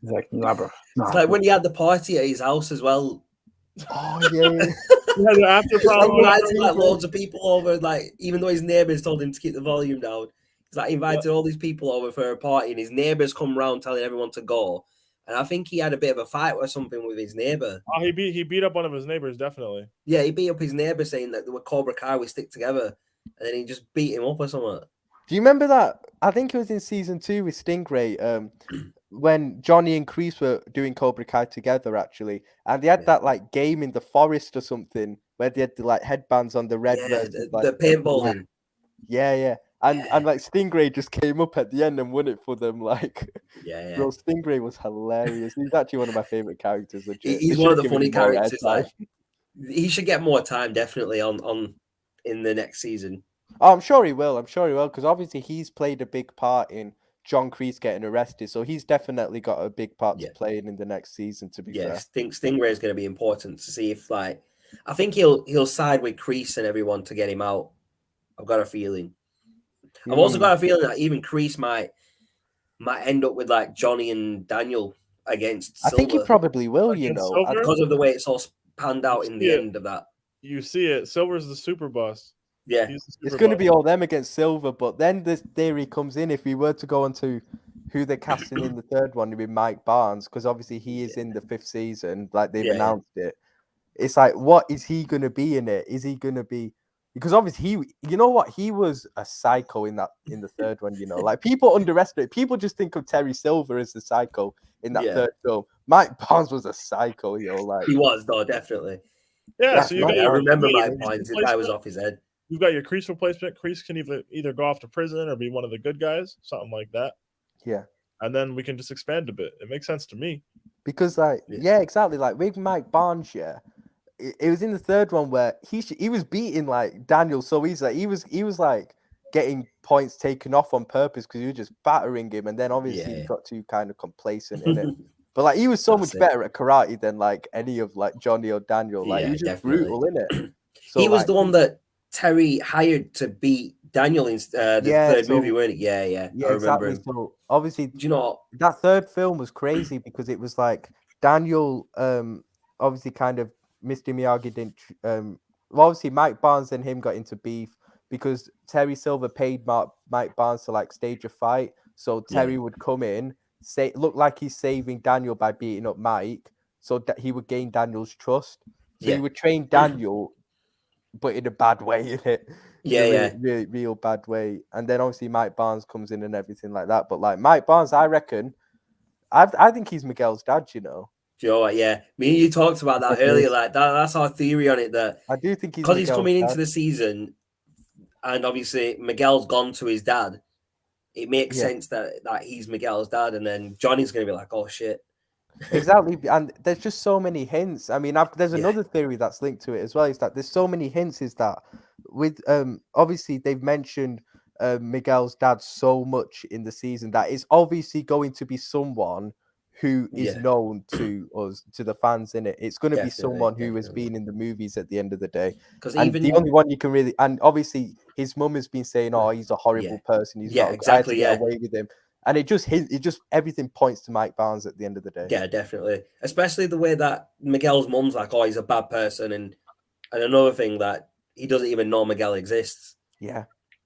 like, nah, bro. Nah, It's like when he had the party at his house as well. Oh yeah. Yeah, the after He's like problem. invited like loads of people over, like even though his neighbors told him to keep the volume down. He's like invited all these people over for a party, and his neighbors come round telling everyone to go. And I think he had a bit of a fight or something with his neighbor. Oh, he beat up one of his neighbors, definitely. Yeah, he beat up his neighbor saying that they were Cobra Kai, we stick together, and then he just beat him up or something. Do you remember that? I think it was in season 2 with Stingray, when Johnny and Kreese were doing Cobra Kai together, actually, and they had that like game in the forest or something where they had the like headbands on the red versus, like, the paintballing. Yeah. And like Stingray just came up at the end and won it for them. Like, Yeah. bro, Stingray was hilarious. He's actually one of my favorite characters. Legit. He's one of the funny characters. Like, he should get more time, definitely, on in the next season. Oh, I'm sure he will. Because obviously he's played a big part in John Kreese getting arrested, so he's definitely got a big part to play in the next season. To be fair, I think Stingray is going to be important to see if, like, I think he'll side with Kreese and everyone to get him out. I've got a feeling. I've also got a feeling that even Kreese might end up with like Johnny and Daniel against Silver. I think he probably will, you know, Silver? Because of the way it's all panned out in the end of that. You see it. Silver's the super boss. Yeah, it's going to be all them against Silver. But then this theory comes in: if we were to go on to who they're casting in the third one, it'd be Mike Barnes, because obviously he is in the 5th season, like they've announced it. It's like, what is he going to be in it? Is he going to be? Because obviously you know what, he was a psycho in the third one. You know, like people underestimate. People just think of Terry Silver as the psycho in that third film. Mike Barnes was a psycho. You know, like he was, though, definitely. Yeah, so I remember Mike Barnes. The guy was off his head. You've got your Kreese replacement. Kreese can either go off to prison or be one of the good guys, something like that. Yeah. And then we can just expand a bit. It makes sense to me. Because, like, yeah, exactly. Like with Mike Barnes, it was in the third one where he was beating like Daniel so easily. He was like getting points taken off on purpose because he was just battering him, and then obviously he got too kind of complacent in it. But like he was so much better at karate than like any of like Johnny or Daniel. Like he was just brutal in it. So, he was the one that Terry hired to beat Daniel in the third movie, weren't it? Yeah, I remember him. So obviously, do you know that third film was crazy because it was like Daniel, obviously kind of Mr. Miyagi didn't. Well, obviously Mike Barnes and him got into beef because Terry Silver paid Mike Barnes to like stage a fight, so Terry would come in, look like he's saving Daniel by beating up Mike, so that he would gain Daniel's trust. So he would train Daniel, but in a bad way, in it. Real bad way. And then obviously Mike Barnes comes in and everything like that. But like Mike Barnes, I reckon, I think he's Miguel's dad. You know. Do you know what? Yeah, me and you talked about that earlier. Like that's our theory on it. That I do think because he's coming into the season, and obviously Miguel's gone to his dad. It makes sense that he's Miguel's dad, and then Johnny's going to be like, "Oh shit." Exactly, and there's just so many hints. I mean, there's another theory that's linked to it as well. Is that there's so many hints? Is that with obviously they've mentioned Miguel's dad so much in the season that it's obviously going to be someone who is known to us, to the fans in it. It's going to be someone who has been in the movies at the end of the day. And the only one you can really, and obviously his mum has been saying, "Oh, he's a horrible person. He's not. I had to get away with him." And it just everything points to Mike Barnes at the end of the day. Yeah, definitely. Especially the way that Miguel's mum's like, oh, he's a bad person, and another thing that he doesn't even know Miguel exists. Yeah.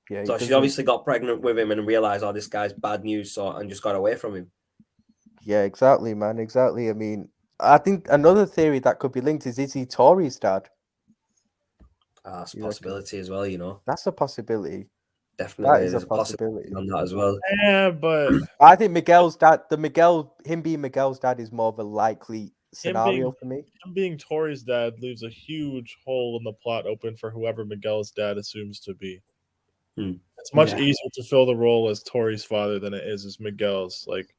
Yeah. So she obviously got pregnant with him and realized, oh, this guy's bad news, and just got away from him. Yeah, exactly, man. Exactly. I mean, I think another theory that could be linked is he Tori's dad? That's a possibility as well, you know. That's a possibility. Definitely, there's a possibility on that as well. Yeah, but I think Miguel's dad, him being Miguel's dad, is more of a likely scenario for me. Him being Tori's dad leaves a huge hole in the plot open for whoever Miguel's dad assumes to be. It's much easier to fill the role as Tori's father than it is as Miguel's. Like,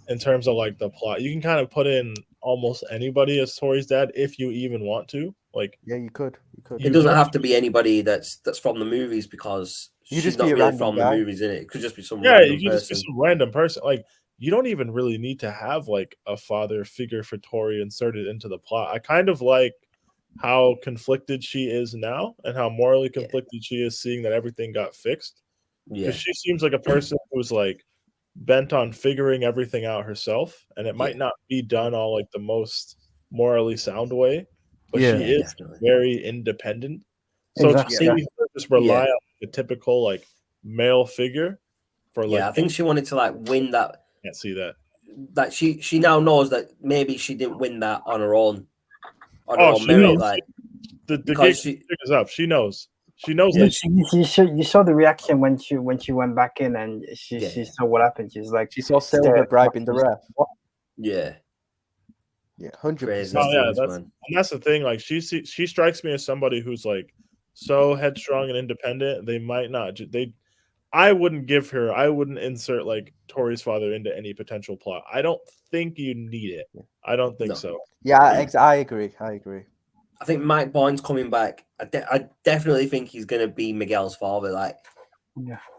in terms of like the plot, you can kind of put in almost anybody as Tori's dad if you even want to. Like, yeah, you could. It doesn't have to be anybody that's from the movies, because she's not really from the movies, in it. It could just be some random person. Just be some random person. Like, you don't even really need to have like a father figure for Tori inserted into the plot. I kind of like how conflicted she is now, and how morally conflicted she is seeing that everything got fixed. Because she seems like a person who's like bent on figuring everything out herself, and it might not be done all like the most morally sound way, but she is very independent. So to see her just rely on a typical like male figure for like, I think she wanted to like win that. Can't see that. That she now knows that maybe she didn't win that on her own. On her own merit, like the gig is up. She knows. She knows that. You saw the reaction when she went back in, and she saw what happened. She's like, she saw Silver bribing the ref. Yeah, 100%. Oh yeah, that's the thing. Like, she strikes me as somebody who's like so headstrong and independent. They might not. I wouldn't insert like Tori's father into any potential plot. I don't think you need it. I don't think so. Yeah, I agree. I think Mike Barnes coming back. I definitely think he's going to be Miguel's father. Like,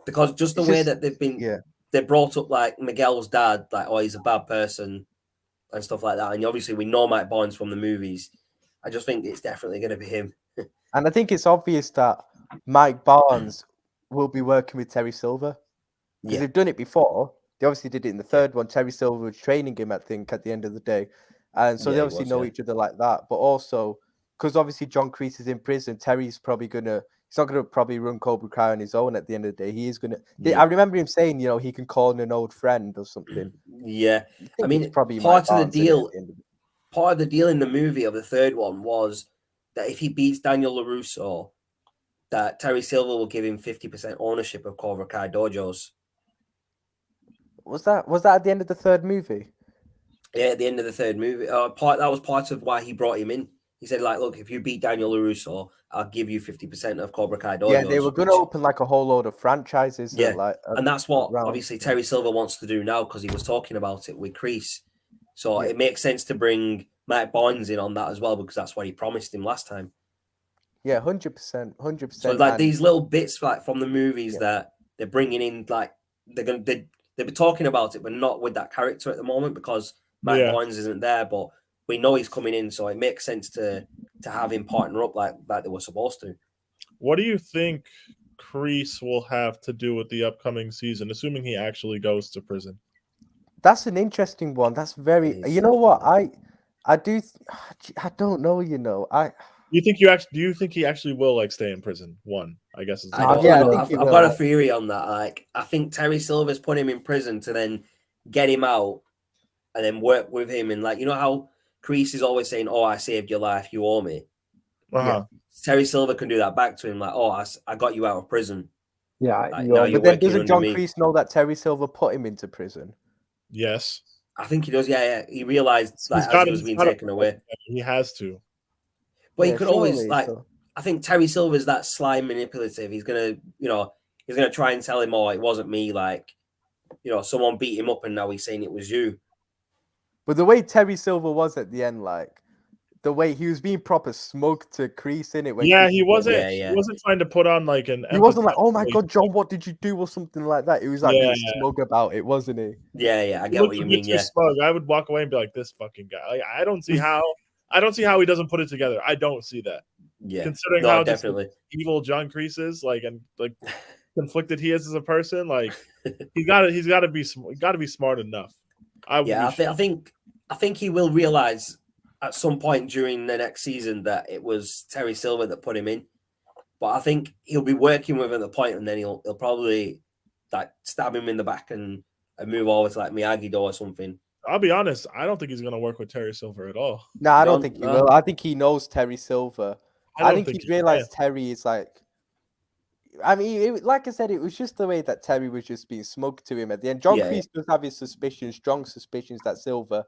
because just the way that they've been, they brought up like Miguel's dad, like, oh, he's a bad person and stuff like that. And obviously, we know Mike Barnes from the movies. I just think it's definitely going to be him. And I think it's obvious that Mike Barnes will be working with Terry Silver, because they've done it before. They obviously did it in the third one. Terry Silver was training him, I think, at the end of the day, and so they obviously know each other like that. But also, because obviously John Kreese is in prison, Terry's probably he's not gonna probably run Cobra Kai on his own at the end of the day. He is gonna. I remember him saying, he can call in an old friend or something. Yeah, I mean, probably part of the deal. Part of the deal in the movie of the third one was that if he beats Daniel LaRusso, that Terry Silver will give him 50% ownership of Cobra Kai dojos. Was that at the end of the third movie? Yeah, at the end of the third movie. That was part of why he brought him in. He said, like, look, if you beat Daniel LaRusso, I'll give you 50% of Cobra Kai dojos. Yeah, they were going to open like a whole load of franchises. And that's what obviously Terry Silver wants to do now, because he was talking about it with Kreese. So it makes sense to bring Mike Barnes in on that as well, because that's what he promised him last time. Yeah, 100%. So like these little bits like from the movies that they're bringing in, like they'll be talking about it, but not with that character at the moment, because Mike Barnes isn't there. But we know he's coming in, so it makes sense to have him partner up like they were supposed to. What do you think Kreese will have to do with the upcoming season, assuming he actually goes to prison? That's an interesting one. That's very. You know what? I don't know. Do you think he actually will like stay in prison? I guess. I've got a theory on that. Like, I think Terry Silver's put him in prison to then get him out and then work with him. And like, you know how Kreese is always saying, "Oh, I saved your life, you owe me." Terry Silver can do that back to him, like, "Oh, I got you out of prison." Yeah, like, but then doesn't John Kreese know that Terry Silver put him into prison? Yes, I think he does. Yeah. He realized that as he was being taken away, he has to. But he could always I think Terry Silver's that sly manipulative. He's gonna try and tell him, "Oh, it wasn't me." Like, someone beat him up, and now he's saying it was you. But the way Terry Silver was at the end, like the way he was being proper smug to Kreese in it. Yeah, he wasn't. Yeah. He wasn't trying to put on like an. He wasn't like, "Oh my empathetic God, John, what did you do?" or something like that. He was like being smug about it, wasn't he? Yeah, I He get looked what a you bit mean. too Yeah, smug. I would walk away and be like, "This fucking guy." Like, I don't see how. I don't see how he doesn't put it together. I don't see that. yeah. Considering No, how definitely. just evil John Kreese is, like, and like conflicted he is as a person, like he's got to be smart enough. I think he will realize at some point during the next season that it was Terry Silver that put him in. But I think he'll be working with him at the point, and then he'll probably like stab him in the back and move over to like Miyagi-Do or something. I'll be honest, I don't think he's gonna work with Terry Silver at all. No, I don't think he will. I think he knows Terry Silver. I think he's realized Terry is like. I mean, like I said, it was just the way that Terry was just being smug to him at the end. John Kreese does have his suspicions, strong suspicions that Silver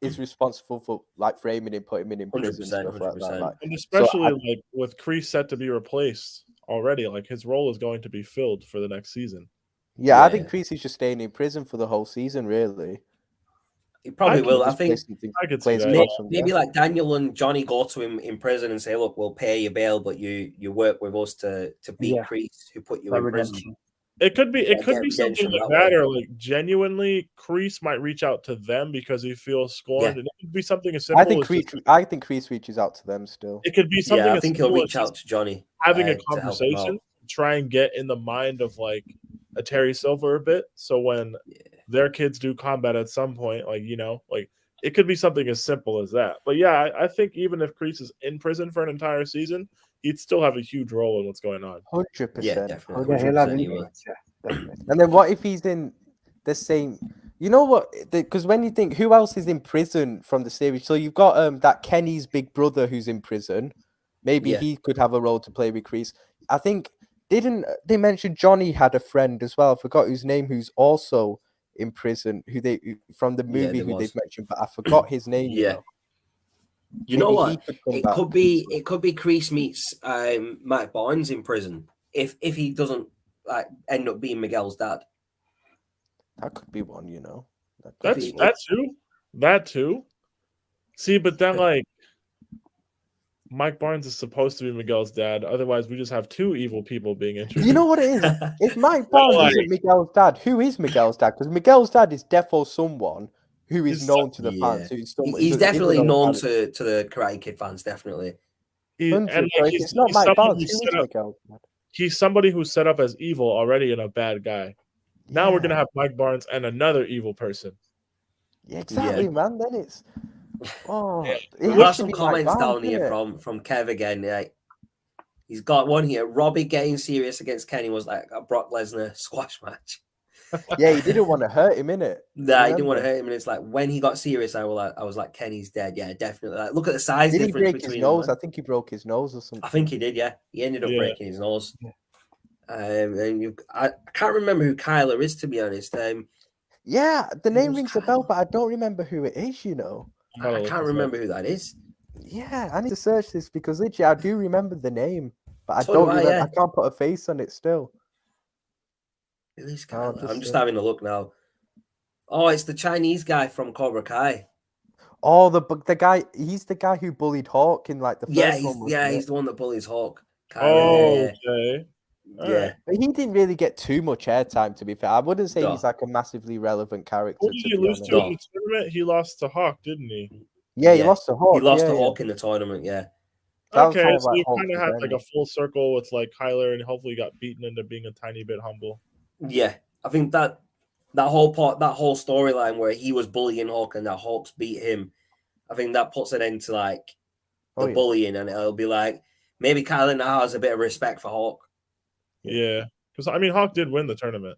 is responsible for like framing him, putting him in prison, stuff 100%. like that. Like, and especially like with Kreese set to be replaced already, like his role is going to be filled for the next season. Yeah, I think Kreese is just staying in prison for the whole season, really. He probably will. I think I could see that. Maybe like Daniel and Johnny go to him in prison and say, "Look, we'll pay your bail, but you work with us to beat Kreese, who put you in prison." It could be something like that, or like genuinely Kreese might reach out to them because he feels scorned, and it could be something as simple. I think Kreese reaches out to them still. It could be something. I think he'll reach out to Johnny, having a conversation, try and get in the mind of like a Terry Silver a bit, so when their kids do combat at some point, like like it could be something as simple as that. But yeah, I think even if Kreese is in prison for an entire season, he'd still have a huge role in what's going on. 100%. Yeah, definitely. 100%. And then what if he's in the same? You know what? Because when you think who else is in prison from the series, so you've got that Kenny's big brother who's in prison. Maybe he could have a role to play with Kreese. I think didn't they mention Johnny had a friend as well? I forgot whose name, who's also in prison, who they from the movie who they've mentioned, but I forgot his name. You know what? It could be Kreese meets Mike Barnes in prison if he doesn't like end up being Miguel's dad. That could be one, That too. See, but then like Mike Barnes is supposed to be Miguel's dad. Otherwise, we just have two evil people being introduced. You know what it is? If Mike Barnes isn't Miguel's dad, who is Miguel's dad? Because Miguel's dad is defo someone who is known to the fans. He's definitely known to the Karate Kid fans, definitely. He's not Mike Barnes. He's somebody who's set up as evil already and a bad guy. Now we're going to have Mike Barnes and another evil person. Yeah, exactly, man. Then it's... Oh, we got some comments down here from Kev again. Like, he's got one here. Robbie getting serious against Kenny was like a Brock Lesnar squash match. Yeah, he didn't want to hurt him, innit? Nah, he didn't want to hurt him. And it's like when he got serious, I was like, Kenny's dead. Yeah, definitely. Like, look at the size difference between his nose. I think he broke his nose or something. I think he did. Yeah, he ended up breaking his nose. And I can't remember who Kyler is, to be honest. Yeah, the name rings a bell, but I don't remember who it is. I can't remember who that is. Yeah, I need to search this because literally I do remember the name, but I don't remember. I can't put a face on it still. I'm just having a look now. Oh, it's the Chinese guy from Cobra Kai. Oh, the guy. He's the guy who bullied Hawk in like the first one. He's the one that bullies Hawk. Okay. Yeah, but he didn't really get too much airtime. To be fair, I wouldn't say he's like a massively relevant character. Who did he lose to in the tournament? He lost to Hawk, didn't he? Yeah, he lost to Hawk. He lost to Hawk in the tournament. Yeah. Okay, so you kind of had like a full circle with like Kyler, and hopefully got beaten into being a tiny bit humble. Yeah, I think that whole storyline where he was bullying Hawk and that Hawks beat him, I think that puts an end to like the bullying, and it'll be like maybe Kyler now has a bit of respect for Hawk. Yeah, because I mean, Hawk did win the tournament.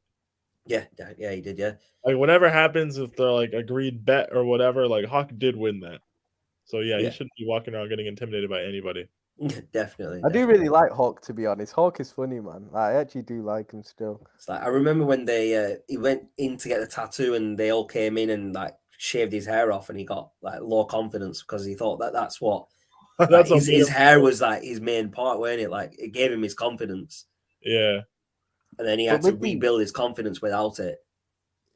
Yeah, he did. Yeah, like whatever happens if the like agreed bet or whatever, like Hawk did win that. So yeah, he shouldn't be walking around getting intimidated by anybody. Definitely. I do really like Hawk, to be honest. Hawk is funny, man. I actually do like him still. It's like I remember when he went in to get the tattoo, and they all came in and like shaved his hair off, and he got like low confidence because he thought that's what his hair was like his main part, weren't it? Like it gave him his confidence. Yeah. And then he had to rebuild his confidence without it.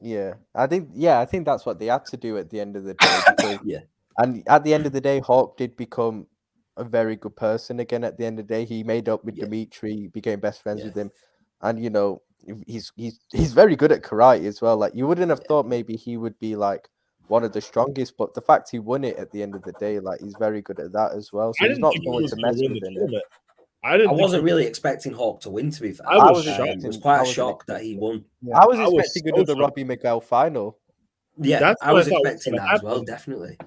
Yeah, I think that's what they had to do at the end of the day because Yeah. and at the end of the day, Hawk did become a very good person again. At the end of the day, he made up with Yeah. Dimitri, became best friends Yeah. with him, and he's very good at karate as well. Like you wouldn't have thought maybe he would be like one of the strongest, but the fact he won it at the end of the day, like he's very good at that as well. So I he's didn't not think he someone was to going mess to win with the in it. tournament. I wasn't really expecting Hawk to win, to be fair. I was shocked. shocked. Was quite I wasn't shocked that he won. Yeah. I was I was expecting so another shocked. Robbie Miguel final. Yeah, That's I what was I thought was expecting gonna that as well, happen. definitely.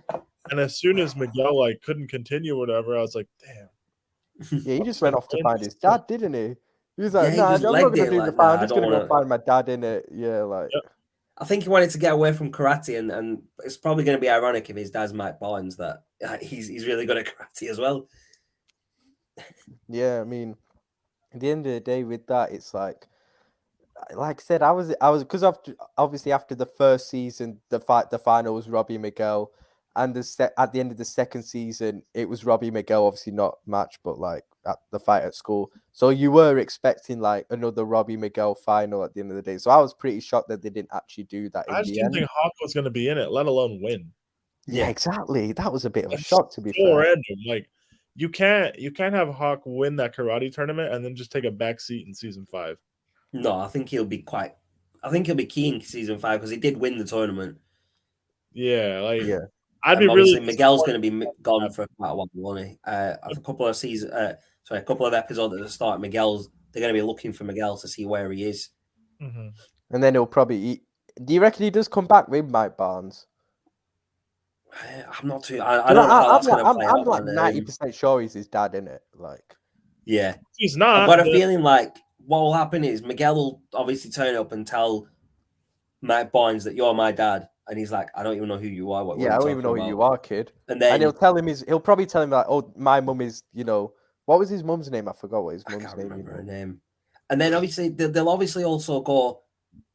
And as soon as Miguel like couldn't continue or whatever, I was like, damn. Yeah, he just went off to find his dad, didn't he? He was Yeah, like, he "Nah, just I'm not legged gonna it do the like, final. nah, I'm I just don't gonna go wanna. find my dad in it." Yeah, like Yep. I think he wanted to get away from karate, and it's probably going to be ironic if his dad's Mike Barnes that he's really good at karate as well. yeah. I mean, at the end of the day, with that, it's like I said, I was because obviously after the first season, the final was Robbie Miguel, and at the end of the second season, it was Robbie Miguel. Obviously not match, but like at the fight at school. So you were expecting like another Robbie Miguel final at the end of the day. So I was pretty shocked that they didn't actually do that I in just the didn't end. think Hawk was going to be in it, let alone win. Yeah, exactly. That was a bit of a That's shock, to be so fair. random. Like you can't have Hawk win that karate tournament and then just take a back seat in season 5. No, I think he'll be key in season 5 because he did win the tournament. Yeah, like Yeah. I'd be obviously really Miguel's going to be gone for quite a while, won't he? A couple of a couple of episodes at the start. They're going to be looking for Miguel to see where he is. Mhm. And then he'll probably. Do you reckon he does come back with Mike Barnes? I'm not too. I don't know how that's going to play out. I'm like 90% sure he's his dad, in it. Like, yeah, he's not. I've got a feeling like what will happen is Miguel will obviously turn up and tell Mike Barnes that you're my dad, and he's like, I don't even know who you are. What yeah, are I you don't even know talking who about? you are, kid. And then he'll probably tell him like, oh, my mum is, what was his mum's name? I forgot what his mum's I can't name remember her was. name. And then obviously they'll obviously also go,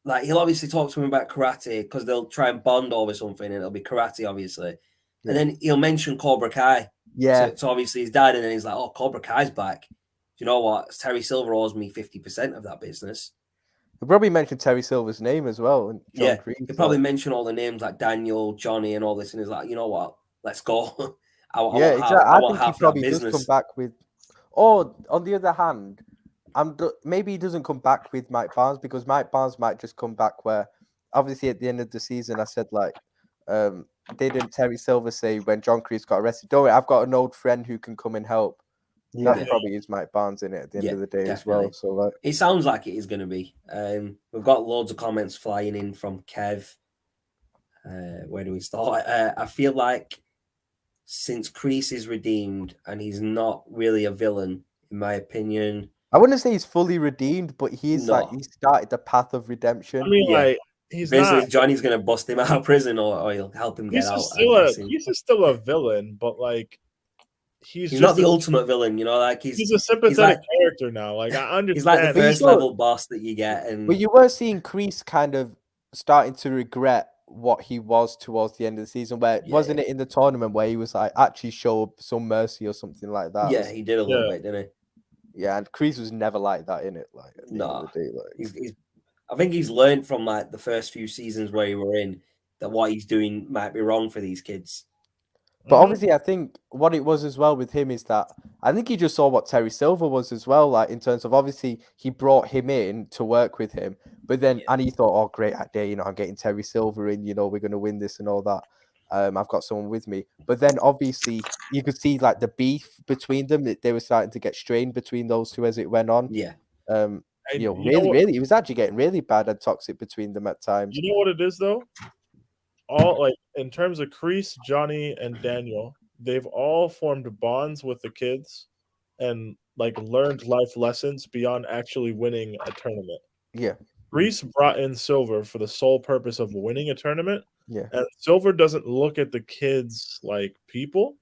like he'll obviously talk to him about karate because they'll try and bond over something, and it'll be karate, obviously. Yeah. And then he'll mention Cobra Kai. Yeah. So obviously his dad, and then he's like, oh, Cobra Kai's back. Do you know what? Terry Silver owes me 50% of that business. He'll probably mention Terry Silver's name as well. And John Creed. He'll probably mention all the names like Daniel, Johnny, and all this, and he's like, you know what? Let's go. I want half he probably that does business. come back with. Or on the other hand, maybe he doesn't come back with Mike Barnes because Mike Barnes might just come back where, obviously, at the end of the season, I said like, didn't Terry Silver say when John Kreese got arrested? Don't worry, I've got an old friend who can come and help. Yeah. That probably is Mike Barnes in it at the end of the day definitely. as well. So like, it sounds like it is going to be. We've got loads of comments flying in from Kev. Where do we start? I feel like since Kreese is redeemed and he's not really a villain, in my opinion. I wouldn't say he's fully redeemed, but he's No. he started the path of redemption. I mean, like he's basically not. Johnny's going to bust him out of prison, or he'll help him get out. He's still a villain, but like he's just not the ultimate villain, like he's a sympathetic character now. Like I understand. He's like the first level boss that you get, and but you were seeing Kreese kind of starting to regret what he was towards the end of the season, where wasn't it in the tournament where he was like actually show some mercy or something like that? Yeah, he did a little bit, didn't he? Yeah, and Kreese was never like that in it. Like, no, I think he's learned from like the first few seasons where he were in that what he's doing might be wrong for these kids. But obviously, I think what it was as well with him is that I think he just saw what Terry Silver was as well, like in terms of obviously he brought him in to work with him, but then and he thought, oh, great idea, I'm getting Terry Silver in, we're going to win this and all that. I've got someone with me. But then obviously you could see like the beef between them, they were starting to get strained between those two as it went on. Yeah. Really, it was actually getting really bad and toxic between them at times. You know what it is though? All like in terms of Kreese, Johnny, and Daniel, they've all formed bonds with the kids and like learned life lessons beyond actually winning a tournament. Yeah. Kreese brought in Silver for the sole purpose of winning a tournament. Yeah. And Silver doesn't look at the kids like people.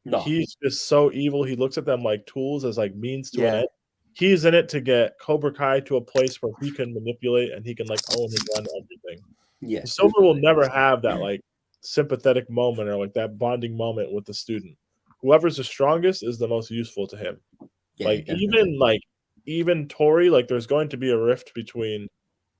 No. He's just so evil. He looks at them like tools, as like means to an end. He's in it to get Cobra Kai to a place where he can manipulate and he can like own and run everything. Yeah. Silver will never have that like sympathetic moment or like that bonding moment with the student. Whoever's the strongest is the most useful to him. Yeah, like definitely. even Tori, like there's going to be a rift between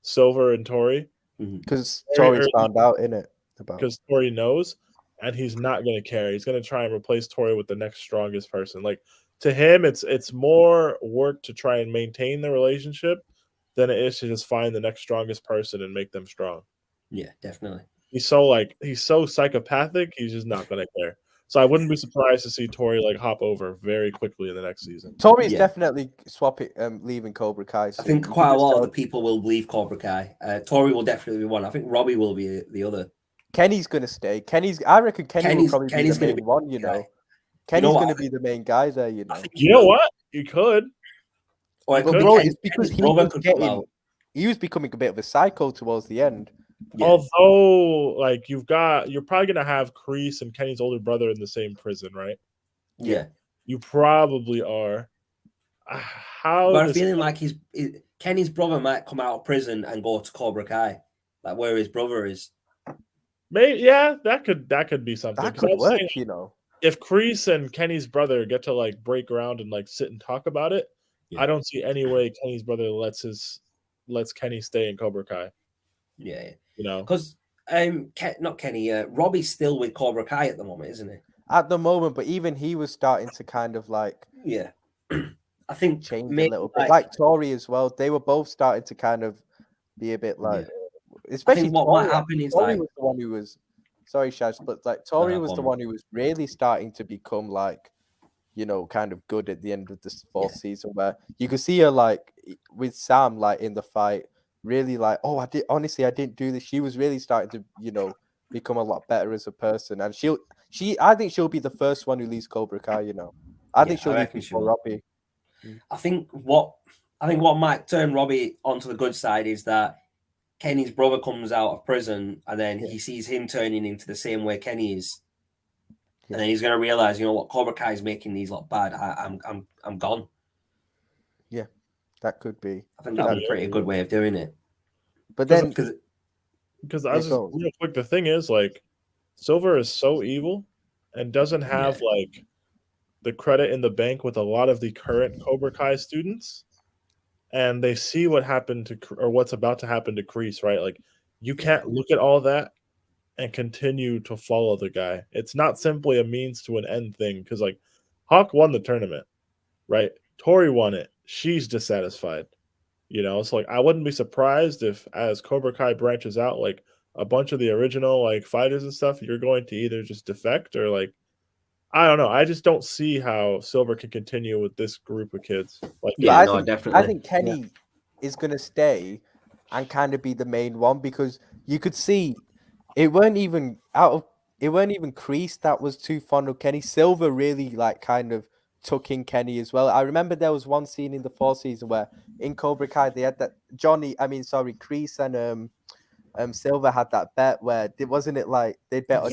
Silver and Tori, Because Tori's found out in it because Tori knows, and he's not going to care. He's going to try and replace Tori with the next strongest person. Like to him, it's more work to try and maintain the relationship than it is to just find the next strongest person and make them strong. Yeah, definitely. He's so psychopathic. He's just not going to care. So I wouldn't be surprised to see Tori like hop over very quickly in the next season. Tori's definitely leaving Cobra Kai. I think quite a lot of the people will leave Cobra Kai. Tori will definitely be one. I think Robbie will be the other. Kenny's going to stay. I reckon Kenny will probably be the main one, you know. Kenny's going to be the main guy there, you know. You know what? He could. Or it's because he was becoming a bit of a psycho towards the end. Yeah. Although, like, you're probably gonna have Kreese and Kenny's older brother in the same prison, right? Yeah, you probably are. How? But I'm feeling like Kenny's brother might come out of prison and go to Cobra Kai, like where his brother is. Maybe, yeah, that could be something. That could work, you know. If Kreese and Kenny's brother get to like break ground and like sit and talk about it, I don't see any way Kenny's brother lets Kenny stay in Cobra Kai. Yeah. You know, because not Kenny, Robbie's still with Cobra Kai at the moment, isn't he? At the moment, but even he was starting to kind of like I think change a little bit. Like Tori as well, they were both starting to kind of be a bit like, especially what Tori, might happen is Tori was the one who was. Sorry, Shaz, but like Tori was the one who was really starting to become like, you know, kind of good at the end of this fourth season, where you could see her like with Sam, like in the fight. Really like, I didn't do this. She was really starting to, you know, become a lot better as a person. And I think she'll be the first one who leaves Cobra Kai, you know. I think she'll leave before Robbie. I think what might turn Robbie onto the good side is that Kenny's brother comes out of prison and then he sees him turning into the same way Kenny is. And then he's gonna realize, you know what, Cobra Kai is making these look bad. I'm gone. Yeah. That could be. I think that'd be a pretty good way of doing it. But then, because I was just real quick, the thing is, like, Silver is so evil and doesn't have like the credit in the bank with a lot of the current Cobra Kai students, and they see what happened or what's about to happen to Kreese, right? Like, you can't look at all that and continue to follow the guy. It's not simply a means to an end thing, because like Hawk won the tournament, right? Tori won it. She's dissatisfied, you know. So like, I wouldn't be surprised if, as Cobra Kai branches out, like a bunch of the original like fighters and stuff, you're going to either just defect or like, I don't know. I just don't see how Silver can continue with this group of kids. Like, definitely. I think Kenny is going to stay and kind of be the main one, because you could see it weren't even Kreese that was too fond of Kenny. Silver really like kind of took in Kenny as well. I remember there was one scene in the fourth season where in Cobra Kai they had that Kreese and Silver had that bet where wasn't it like they bet on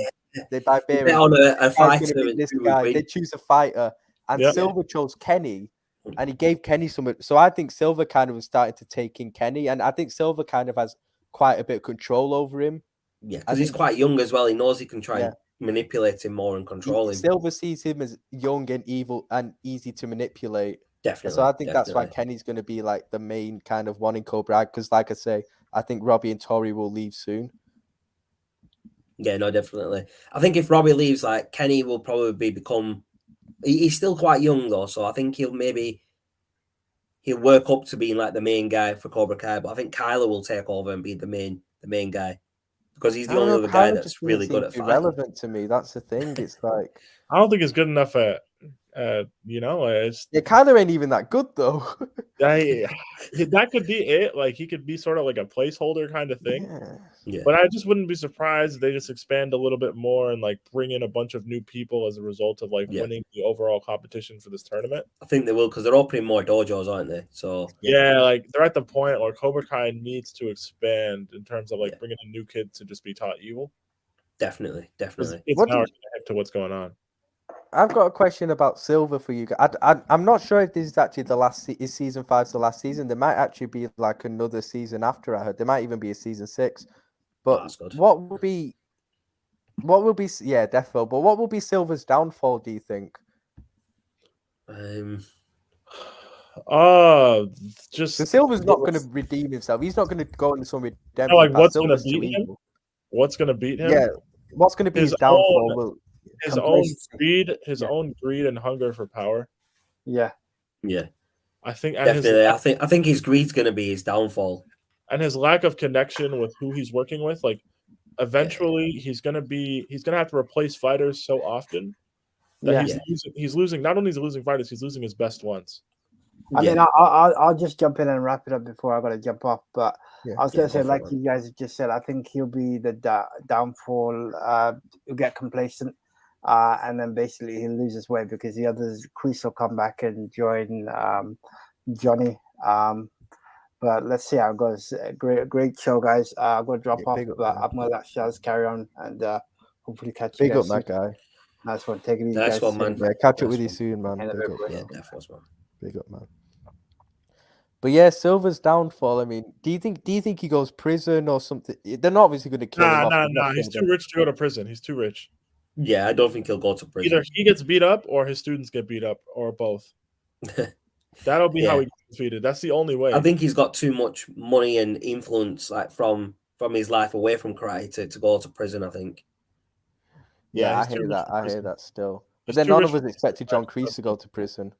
they buy beer on a fighter. This guy, they choose a fighter, and Silver chose Kenny, and he gave Kenny some. So I think Silver kind of was starting to take in Kenny, and I think Silver kind of has quite a bit of control over him. Yeah, because he's quite young as well. He knows he can try and manipulate him more and control him. Silver sees him as young and evil and easy to manipulate. Definitely. So I think that's why Kenny's going to be like the main kind of one in Cobra, because like I say, I think Robbie and Tori will leave soon. Yeah, no, definitely. I think if Robbie leaves, like Kenny will probably become. He's still quite young though, so I think he'll work up to being like the main guy for Cobra Kai. But I think Kyler will take over and be the main guy, because he's the only other guy that's really good at fighting. Relevant to me. That's the thing. It's like I don't think it's good enough at. Kyler ain't even that good though. That could be it. Like, he could be sort of like a placeholder kind of thing. Yeah. But I just wouldn't be surprised if they just expand a little bit more and like bring in a bunch of new people as a result of like winning the overall competition for this tournament. I think they will, because they're opening more dojos, aren't they? So like they're at the point where Cobra Kai needs to expand in terms of like bringing in new kids to just be taught evil. Definitely. It's now connected to what's going on. I've got a question about Silver for you. I'm not sure if this is actually the last is season 5's the last season. There might actually be like another season after. I heard there might even be a season 6. But what will be definitely. But what will be Silver's downfall, do you think? Just The Silver's not going to redeem himself. He's not going to go into some redemption. like what's going to Silver's beat too him? evil. What's going to beat him? Yeah, what's going to be his downfall? His own greed and hunger for power. Yeah. I think Definitely. I think his greed's going to be his downfall, and his lack of connection with who he's working with. Like, eventually, he's gonna have to replace fighters so often that he's losing. Not only is he losing fighters, he's losing his best ones. I mean, I'll just jump in and wrap it up before I got to jump off. But I was going to say, like you guys just said, I think he'll be the downfall. He'll get complacent, and then basically he'll lose his way because the others, Chris will come back and join Johnny. But let's see how it goes. Great show, guys. I'm going to drop off, but I'm going to let Shaz carry on and hopefully catch you guys. Big up, that guy. Nice one. Take it easy, nice guys. one, man. Yeah, catch up with you soon, man. Big up, man. Big up, man. But yeah, Silver's downfall. I mean, do you think he goes prison or something? They're not obviously going to kill him. Nah. He's too rich to go to prison. He's too rich. Yeah, I don't think he'll go to prison. Either he gets beat up or his students get beat up or both. That'll be how he gets defeated. That's the only way. I think he's got too much money and influence, like from his life away from karate to go to prison. I think. Yeah, I hear that. I hear that still. But then none of us expected John Kreese to go to prison.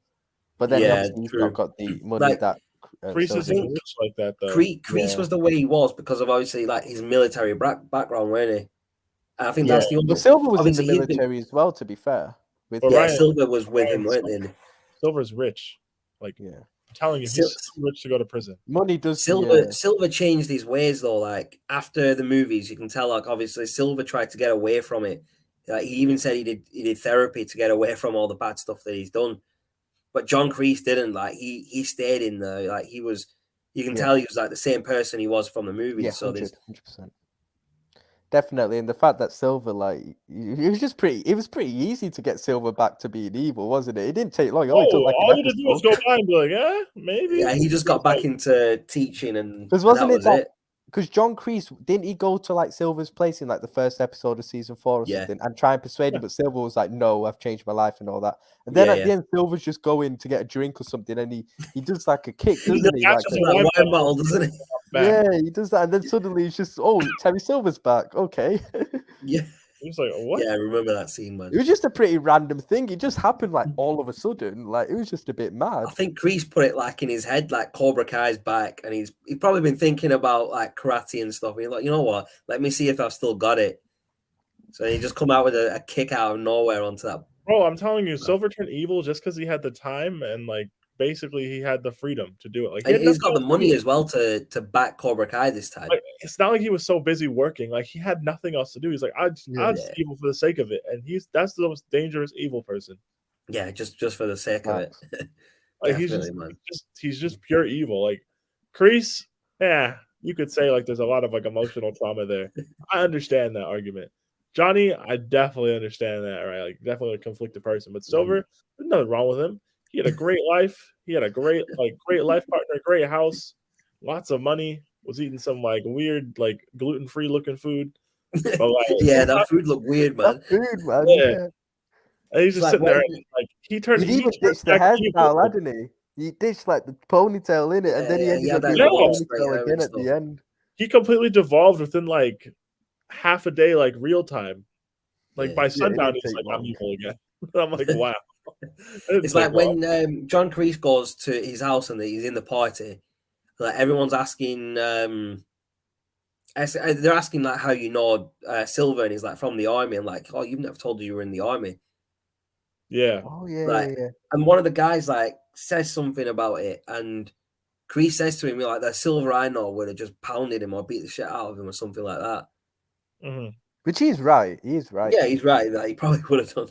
But then he's not got the money that. Kreese isn't rich like that, though. Kreese was the way he was because of obviously like his military background, wasn't he? And I think that's the only. But Silver was in the military as well. To be fair, Silver was with him, weren't they? Silver's rich. Like, I'm telling you, he's too rich to go to prison. Money does. Silver changed his ways though. Like after the movies, you can tell. Like obviously, Silver tried to get away from it. Like, he even said he did therapy to get away from all the bad stuff that he's done. But John Kreese didn't. Like he stayed in there. Like he was. You can tell he was like the same person he was from the movies. Yeah, so 100%. Definitely, and the fact that Silver, like, it was just pretty. It was pretty easy to get Silver back to being evil, wasn't it? It didn't take long. All you had to do was go by and be like, "Yeah, maybe." Yeah, he just got back into teaching, and because wasn't it that? Because John Kreese, didn't he go to like Silver's place in like the first episode of season 4 or something and try and persuade him? But Silver was like, "No, I've changed my life and all that." And then at the end, Silver's just going to get a drink or something, and he does like a kick, doesn't he? Like a wine bottle, doesn't he? Yeah, he does that, and then suddenly he's just, Terry Silver's back. Okay. Yeah. He's like, what? Yeah, I remember that scene, man. It was just a pretty random thing. It just happened like all of a sudden. Like it was just a bit mad. I think Kreese put it like in his head, like Cobra Kai's back, and he's probably been thinking about like karate and stuff. And he's like, you know what? Let me see if I've still got it. So he just come out with a kick out of nowhere onto that. Bro, I'm telling you, Silver turned evil just because he had the time and like basically he had the freedom to do it. Like he's got the money as well to back Cobra Kai this time. Like, it's not like he was so busy working. Like he had nothing else to do. He's like, I'm just evil for the sake of it, and that's the most dangerous evil person. Yeah, just for the sake of it. Like he's just pure evil. Like Kreese, you could say like there's a lot of like emotional trauma there. I understand that argument. Johnny, I definitely understand that, right? Like definitely a conflicted person. But Silver, there's nothing wrong with him. He had a great life. He had a great life partner, great house, lots of money. Was eating some like weird, like gluten-free looking food. But, like, that food looked weird, man. That food, man. Yeah. And he's just sitting there, and, like he turned. He even ditched the hairstyle, hadn't he? He ditched like the ponytail in it, and then he ended up with the ponytail again at the end. He completely devolved within like half a day, like real time. Like by sundown, he's like, I'm evil again. I'm like, wow. It's like when John Kreese goes to his house and he's in the party, like everyone's asking, they're asking like how you know Silver, and he's like from the army, and like, oh, you've never told you were in the army. Yeah. Oh yeah, like, and one of the guys like says something about it, and Kreese says to him like, "The Silver I know would have just pounded him or beat the shit out of him or something like that." Mm-hmm. Which he's right. He's right. Yeah, he's right. That he probably would have done.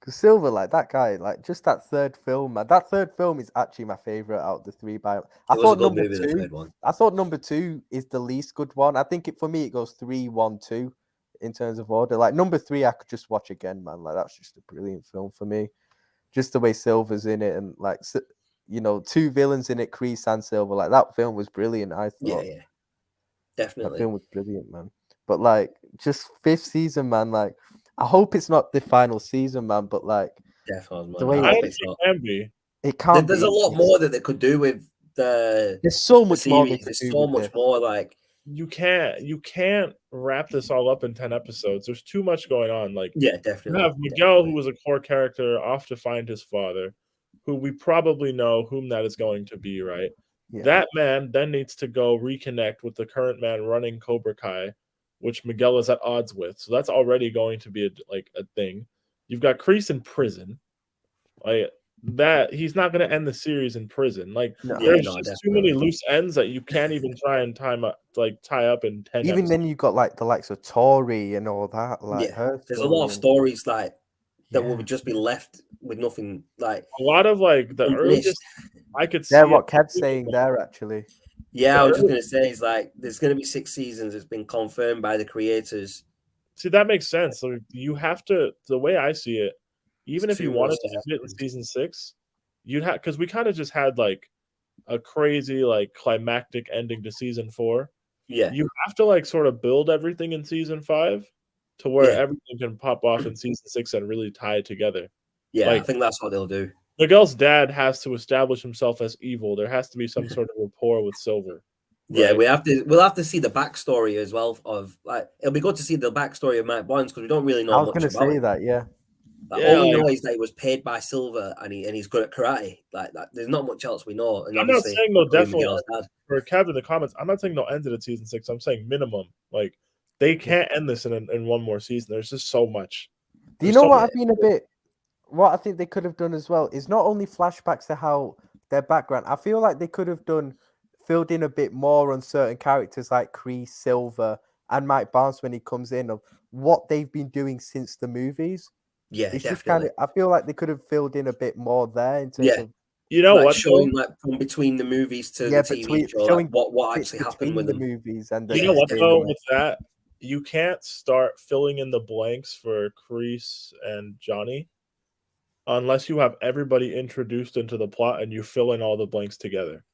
Because Silver, like that guy, like just that third film, man. That third film is actually my favorite out of the three. I thought number two is the least good one. I think for me it goes 3, 1, 2 in terms of order. Like number 3, I could just watch again, man. Like that's just a brilliant film for me. Just the way Silver's in it, and like two villains in it, Kreese and Silver. Like that film was brilliant. I thought. Yeah, definitely. That film was brilliant, man. But like just 5th season, man. Like I hope it's not the final season, man. But like definitely, man. I think it can be. It can't. There's a lot more that they could do with the. There's so much more they series. could There's do so with much it. more. Like you can't wrap this all up in 10 episodes. There's too much going on. Like, yeah, you definitely. have Miguel, who was a core character, off to find his father, who we probably know whom that is going to be, right? Yeah. That man then needs to go reconnect with the current man running Cobra Kai, which Miguel is at odds with. So that's already going to be a thing. You've got Kreese in prison. Like that, he's not going to end the series in prison. Like there's just too many loose ends that you can't even try and tie up in 10 Even episodes. then, you've got like the likes of Tori and all that. Like there's a lot of stories like that will just be left with nothing. Like a lot of like the earliest I could see. Yeah, what Kev's saying there actually. Yeah, I was just gonna say is like there's gonna be 6 seasons. It's been confirmed by the creators. See, that makes sense. So you have to. The way I see it, even if you wanted to end it in season 6, you'd have, because we kind of just had like a crazy like climactic ending to season 4. Yeah, you have to like sort of build everything in season 5 to where everything can pop off in season 6 and really tie it together. Yeah, like, I think that's what they'll do. Miguel's dad has to establish himself as evil. There has to be some sort of rapport with Silver. Right? Yeah, we'll have to see the backstory as well. Of like, it'll be good to see the backstory of Mike Barnes because we don't really know much about it. I was going to say that, yeah. Like, all we know is that he was paid by Silver and he's good at karate. Like that, there's not much else we know. And I'm not saying no, definitely for Kev in the comments. I'm not saying no ends at season 6. I'm saying minimum. Like they can't end this in one more season. There's just so much. Do you know what I've been a bit? What I think they could have done as well is not only flashbacks to how their background. I feel like they could have filled in a bit more on certain characters like Kreese, Silver, and Mike Barnes when he comes in of what they've been doing since the movies. Yeah, it's definitely. Just kind of, I feel like they could have filled in a bit more there in terms of. You know like what? Showing like from between the movies to the TV show, like what actually happened with the them. movies and you know what though? With that, you can't start filling in the blanks for Kreese and Johnny unless you have everybody introduced into the plot and you fill in all the blanks together.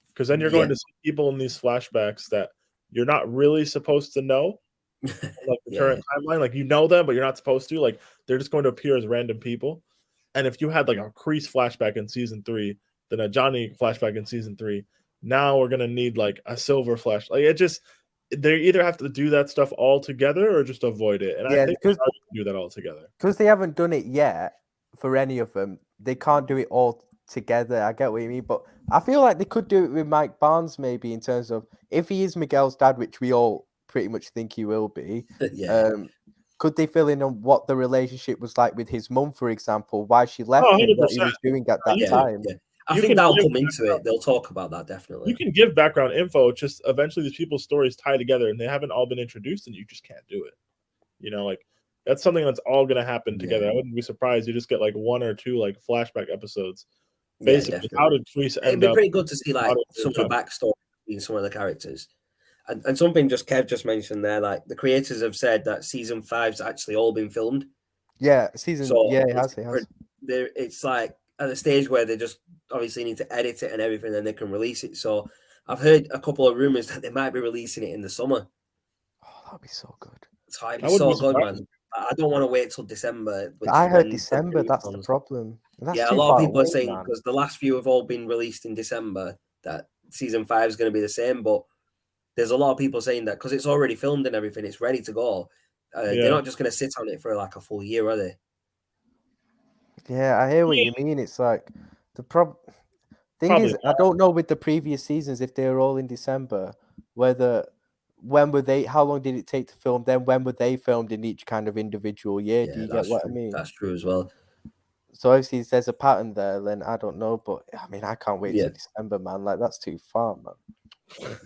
Because then you're going to see people in these flashbacks that you're not really supposed to know. Like the current timeline, like you know them, but you're not supposed to. Like they're just going to appear as random people. And if you had like a Kreese flashback in season 3, then a Johnny flashback in season 3, now we're gonna need like a Silver flash. Like it just, they either have to do that stuff all together or just avoid it. And I think they do that all together because they haven't done it yet for any of them. They can't do it all together. I get what you mean, but I feel like they could do it with Mike Barnes maybe in terms of if he is Miguel's dad, which we all pretty much think he will be. Could they fill in on what the relationship was like with his mum, for example, why she left him, what he was doing at that time? Yeah. I think that'll come into it. They'll talk about that definitely. You can give background info. Just eventually these people's stories tie together and they haven't all been introduced and you just can't do it. You know, like that's something that's all going to happen together. I wouldn't be surprised you just get like 1 or 2 like flashback episodes. Basically, how did Kreese end up? It'd be pretty good to see like some of the backstory in some of the characters. And something Kev just mentioned there, like the creators have said that season 5's actually all been filmed. Yeah, it has. It's like at the stage where they just obviously need to edit it and everything, and they can release it. So I've heard a couple of rumors that they might be releasing it in the summer. Oh, that'd be so good. So it'd be so good, man. I don't want to wait till December. I heard December. That's the problem. That's a lot of people are saying because the last few have all been released in December that season 5 is going to be the same, but there's a lot of people saying that because it's already filmed and everything, it's ready to go. They're not just going to sit on it for like a full year, are they? Yeah, I hear what you mean. It's like the thing is, I don't know with the previous seasons if they were all in December, when were they? How long did it take to film? Then when were they filmed in each kind of individual year? Do you get what I mean? That's true as well. So obviously, if there's a pattern there, then I don't know. But I mean, I can't wait till December, man. Like that's too far, man.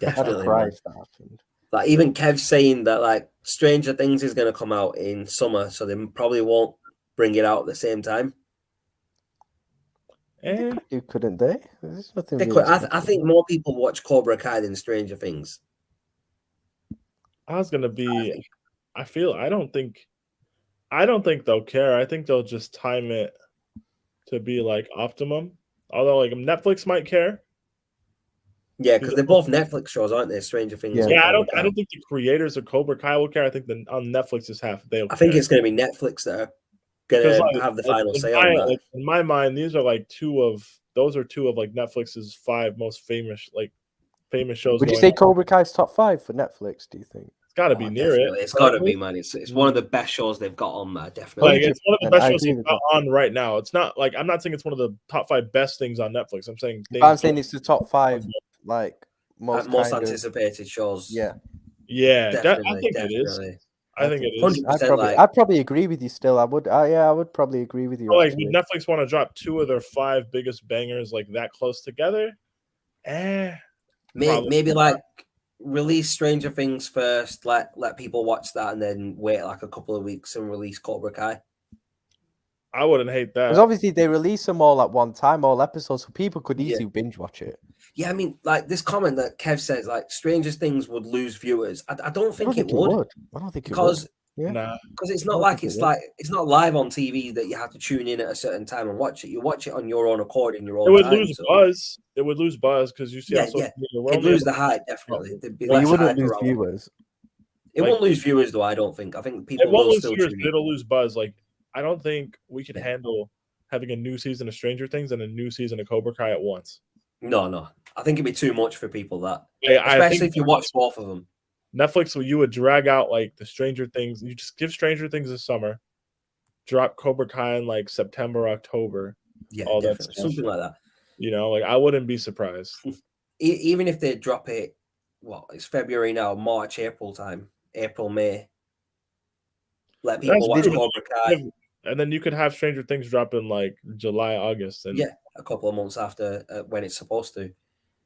Definitely, I'd that happened. Like even Kev's saying that like Stranger Things is going to come out in summer, so they probably won't bring it out at the same time. Couldn't they? There's nothing. They could. I think more people watch Cobra Kai than Stranger Things. I was gonna be. I don't think they'll care. I think they'll just time it to be like optimum. Although like Netflix might care. Yeah, because they're both Netflix shows, aren't they? Stranger Things. Yeah, I don't think the creators of Cobra Kai will care. I think on Netflix is half. I think it's going to be Netflix that are going to have the final say on that. Like, in my mind, these are like 2 of those are two of like Netflix's 5 most famous shows. Would you going say on. Cobra Kai's top 5 for Netflix? Do you think? It's got to be near definitely. it. It's got to be, man. It's one of the best shows they've got on there. Definitely. Like it's one of the best I shows agree they've with got on right now. It's not like I'm not saying it's one of the top 5 best things on Netflix. I'm saying it's the top 5 like most anticipated shows. Yeah, definitely. I think it is. I think it is. 100%. I'd probably agree with you still. I would. I would probably agree with you. Like, would Netflix want to drop 2 of their 5 biggest bangers like that close together? Maybe like release Stranger Things first, let people watch that, and then wait like a couple of weeks and release Cobra Kai. I wouldn't hate that. Because obviously they release them all at one time, all episodes, so people could easily binge watch it. Yeah, I mean, like this comment that Kev says, like Stranger Things would lose viewers. I don't think it would. I don't think because it would. because it's not like it's not live on TV that you have to tune in at a certain time and watch it. You watch it on your own accord in your own. It would lose buzz. It would lose buzz because you see how social media. It'd lose the hype definitely. But you wouldn't lose viewers. It won't lose viewers though. I don't think. I think people will still tune in. It'll lose buzz. Like I don't think we could handle having a new season of Stranger Things and a new season of Cobra Kai at once. No. I think it'd be too much for people. That especially if you watch both of them. Netflix, you would drag out like the Stranger Things. You just give Stranger Things this summer, drop Cobra Kai in like September, October. Yeah, all definitely. that Something like that. You know, like I wouldn't be surprised. Even if they drop it, it's February now, March, April time, April, May. Let people watch Cobra Kai. And then you could have Stranger Things drop in like July, August. And a couple of months after when it's supposed to.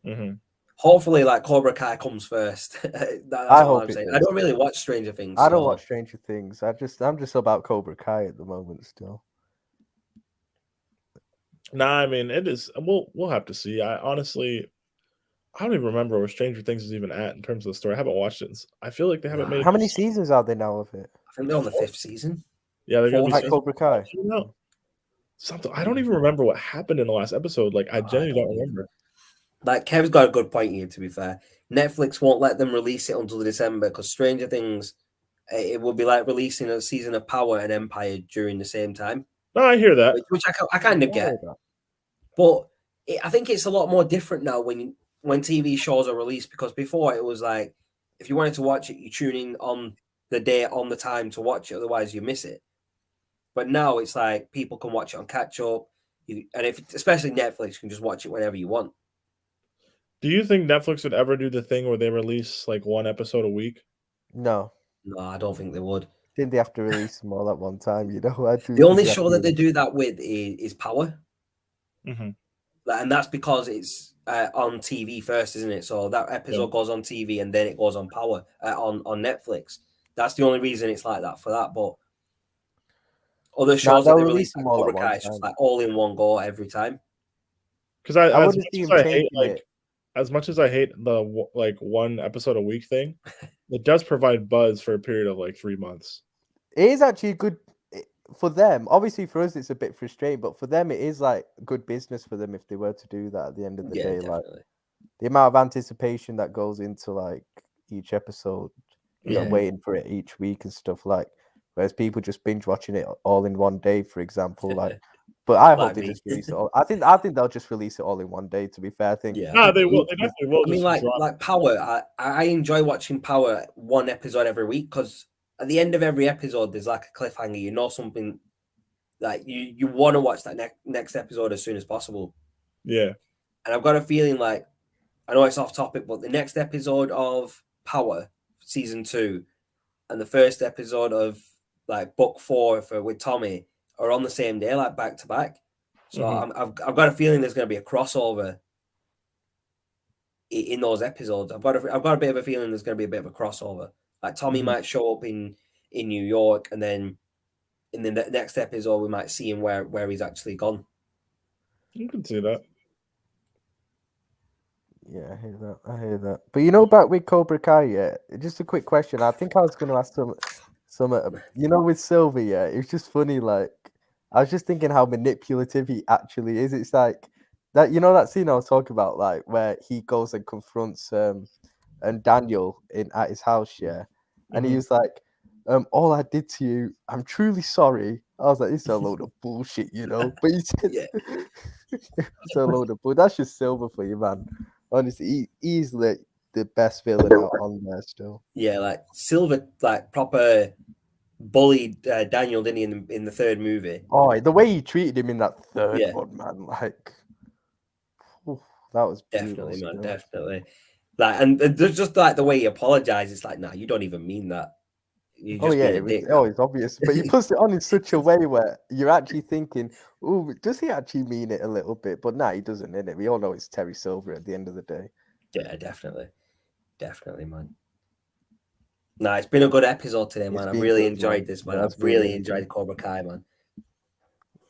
Mm-hmm. Hopefully, like Cobra Kai comes first. That's all I'm saying. I don't really watch Stranger Things. I don't watch Stranger Things. I'm just about Cobra Kai at the moment still. Nah, I mean it is. We'll have to see. I honestly, I don't even remember where Stranger Things is even at in terms of the story. I haven't watched it. I feel like they haven't made. How many seasons are there now of it? I think they're on the 5th season. Yeah, they're gonna be like Cobra Kai. No, something. I don't even remember what happened in the last episode. Like I genuinely don't remember. Like Kev's got a good point here. To be fair, Netflix won't let them release it until December because Stranger Things, it would be like releasing a season of Power and Empire during the same time. No, I hear that, which I kind of get. But I think it's a lot more different now when TV shows are released because before it was like if you wanted to watch it, you tune in on the day, on the time to watch it. Otherwise, you miss it. But now it's like people can watch it on catch up, especially Netflix, you can just watch it whenever you want. Do you think Netflix would ever do the thing where they release like one episode a week? No, I don't think they would. Didn't they have to release them all at one time? You know, the only show that they do that with is Power, mm-hmm. And that's because it's on TV first, isn't it? So that episode goes on TV and then it goes on Power on Netflix. That's the only reason it's like that for that. But other shows that they release, like Cobra Kai, it's just like all in one go every time. Because as much as I hate the like one episode a week thing, it does provide buzz for a period of like 3 months. It is actually good for them. Obviously, for us, it's a bit frustrating, but for them, it is like good business for them if they were to do that at the end of the day. Definitely. Like the amount of anticipation that goes into like each episode, you know, waiting for it each week and stuff like. Whereas people just binge watching it all in one day, for example, like. But I hope they just release it all. I think they'll just release it all in one day. To be fair, I think. No, they will. They definitely will. I mean, like Power. I enjoy watching Power one episode every week because at the end of every episode, there's like a cliffhanger. You know something, like you want to watch that next episode as soon as possible. Yeah. And I've got a feeling like I know it's off topic, but the next episode of Power season 2 and the first episode of like book 4 with Tommy are on the same day, like back to back. So I've got a feeling there's going to be a crossover in those episodes. I've got a bit of a feeling there's going to be a bit of a crossover. Like Tommy might show up in New York, and then in the next episode we might see him where he's actually gone. You can see that. Yeah, I hear that. But you know about with Cobra Kai, yeah. Just a quick question. I think I was going to ask some, you know, with Silver, yeah. It's just funny. Like I was just thinking how manipulative he actually is. It's like that, you know, that scene I was talking about, like where he goes and confronts and Daniel at his house, yeah. And he was like, all I did to you, I'm truly sorry. I was like, this is a load of bullshit, you know. But he said, Yeah. it's a load of bullshit. That's just Silver for you, man. Honestly, he's the best villain out on there still. Yeah, like Silver, like proper bullied Daniel, didn't he, in the third movie? Oh, the way he treated him in that third Yeah. one, man, like, that was Definitely, man, still. definitely. Like, and there's just like the way he apologizes. It's like, nah, you don't even mean that. You just being a dick. It's obvious, but he puts it on in such a way where you're actually thinking, "Oh, does he actually mean it a little bit?" But nah, he doesn't, innit? We all know it's Terry Silver at the end of the day. Yeah, definitely, man. Nah, it's been a good episode today, man. I've really enjoyed this, man. I've really enjoyed Cobra Kai, man.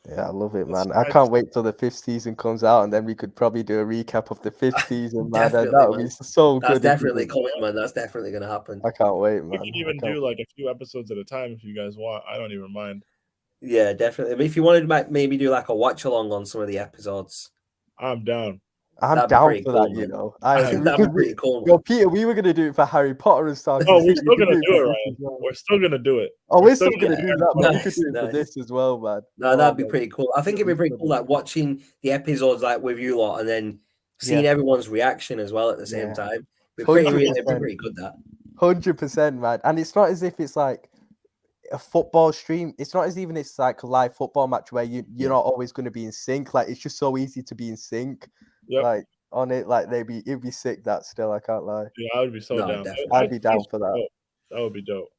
Yeah, I love it, man. I can't wait till the 5th season comes out, and then we could probably do a recap of the 5th season, man. And that would be so good. That's definitely coming, man. That's definitely going to happen. I can't wait, man. We can even do like a few episodes at a time if you guys want. I don't even mind. Yeah, definitely. I mean, if you wanted to maybe do like a watch along on some of the episodes, I'm down. I'm down for that, you know. That'd be pretty cool. Yo, Peter, we were gonna do it for Harry Potter and stuff. Oh, we're still gonna do it, Ryan. We're still gonna do it. Oh, we're still gonna do that, man. We could do it Nice. for this as well, man. No, that'd be pretty cool. I think it'd be pretty cool, like watching the episodes like with you lot, and then seeing everyone's reaction as well at the same time. It'd be pretty good. That 100%, man. And it's not as if it's like a football stream. It's not as even it's like a live football match where you're not always going to be in sync. Like, it's just so easy to be in sync. Like on it, like it'd be sick. That still, I can't lie. Yeah, I would be so down. I'd be down for that. That would be dope.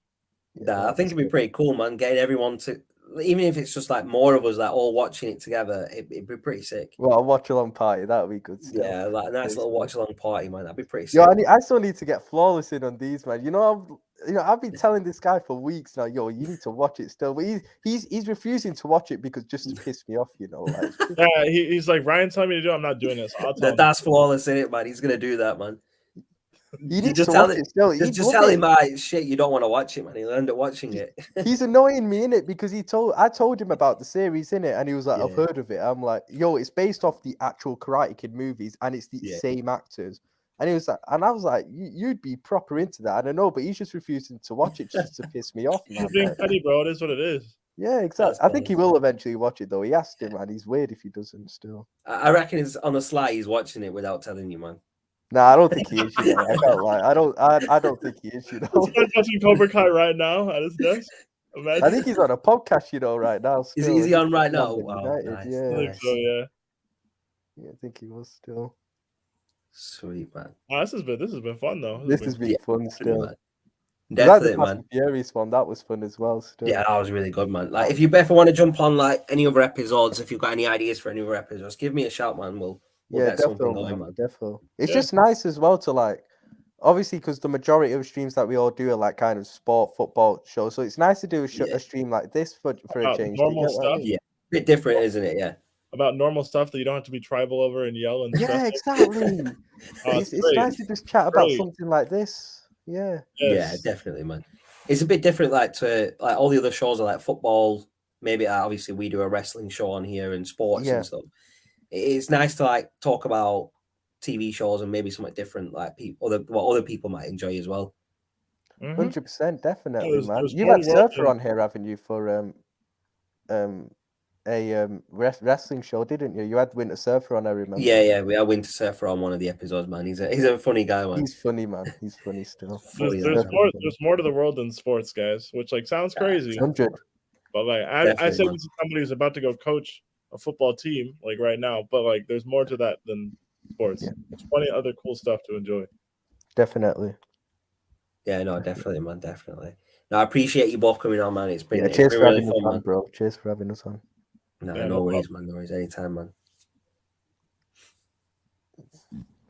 Yeah, I think it'd be pretty cool, man. Getting everyone to, even if it's just like more of us like all watching it together, it'd be pretty sick. Well, a watch along party, that would be good still. Yeah, like a nice little watch along party, man. That'd be pretty sick. Yo, I still need to get flawless in on these, man. You know, I've been telling this guy for weeks now. Yo, you need to watch it still, but he's refusing to watch it because just to piss me off, you know. Like, yeah, he's like, Ryan, telling me to do. I'm not doing this. That's flawless in it, man. He's gonna do that, man. You need to watch it still. Just tell him, shit, you don't want to watch it, man. He'll end up watching it. He's annoying me in it because I told him about the series in it, and he was like, I've heard of it. I'm like, yo, it's based off the actual Karate Kid movies, and it's the same actors. And he was like, and I was like, you'd be proper into that. I don't know, but he's just refusing to watch it just to piss me off, man. He's being petty, bro. It is what it is. Yeah, exactly. I think he will eventually watch it though. He asked him, man. He's weird if he doesn't still. I reckon it's on the sly. He's watching it without telling you, man. Nah, I don't think he is. You know? I can't lie. I don't think he is. You know. He's watching Cobra Kai right now at his desk. Imagine. I think he's on a podcast, you know, right now. Still. Is he on right now? Wow, nice. Yeah, I think so, yeah. Yeah, I think he was still. Sweet, man. Oh, this has been fun though. This has been fun still. Definitely, man. Furious one, that was fun as well. Still. Yeah, that was really good, man. Like, if you ever want to jump on like any other episodes, if you've got any ideas for any other episodes, give me a shout, man. We'll get something going, man. Definitely. It's just nice as well to like, obviously, because the majority of streams that we all do are like kind of sport, football shows. So it's nice to do a stream like this for a change. Normal stuff. Yeah, a bit different, isn't it? Yeah. About normal stuff that you don't have to be tribal over and yell and yeah, exactly. It's nice to just chat about something like this. Yeah. Yeah, definitely, man. It's a bit different, like to like all the other shows are like football. Maybe obviously we do a wrestling show on here and sports and stuff. It's nice to like talk about TV shows and maybe something different, like what other people might enjoy as well. 100%, definitely, man. You had Surfer on here, haven't you, for a wrestling show, didn't you? You had Winter Surfer on, I remember. Yeah, we had Winter Surfer on one of the episodes, man. He's a funny guy, man. He's funny, man. He's funny still. There's more to the world than sports, guys, which like sounds crazy. 100. But like I said, this is somebody who's about to go coach a football team, like right now. But like, there's more to that than sports. Yeah. There's plenty of other cool stuff to enjoy. Definitely. Yeah, no, definitely, man, definitely. No, I appreciate you both coming on, man. It's been cheers for really having fun, us on, man. bro. Cheers for having us on. No worries, man. No worries. Anytime, man.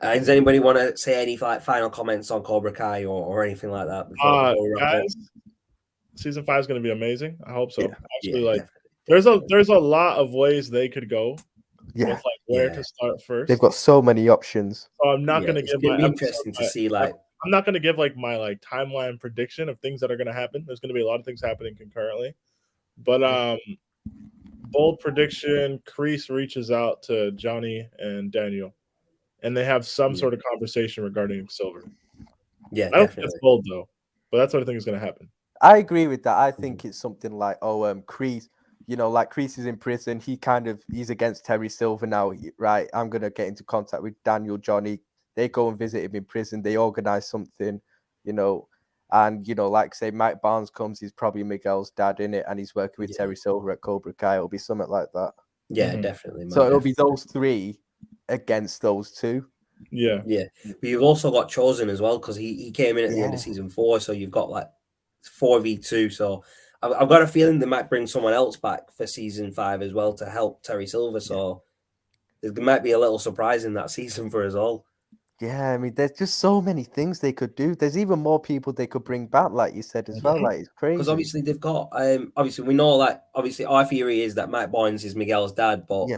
Does anybody want to say any like final comments on Cobra Kai or anything like that? Before we wrap guys, season 5 is going to be amazing. I hope so. Yeah, actually, like there's a lot of ways they could go. Yeah, with, like where to start first. They've got so many options. So I'm not going to give my interesting to see like. I'm not going to give like my like timeline prediction of things that are going to happen. There's going to be a lot of things happening concurrently, but bold prediction: Kreese reaches out to Johnny and Daniel, and they have some sort of conversation regarding Silver. Yeah, I don't think it's bold though, but that's what I think is going to happen. I agree with that. I think it's something like, Kreese, like Kreese is in prison. He's against Terry Silver now, right? I'm gonna get into contact with Daniel, Johnny. They go and visit him in prison. They organize something, and like say Mike Barnes comes, he's probably Miguel's dad in it, and he's working with Terry Silver at Cobra Kai. It'll be something like that. Yeah, definitely. Man, so it'll be those three against those two. Yeah. But you've also got Chosen as well, because he came in at the end of season 4, so you've got like 4v2. So I've got a feeling they might bring someone else back for season 5 as well to help Terry Silver. So there might be a little surprise in that season for us all. Yeah, I mean, there's just so many things they could do. There's even more people they could bring back, like you said as well. Like, it's crazy. Because obviously they've got, obviously we know, like, obviously our theory is that Mike Barnes is Miguel's dad, but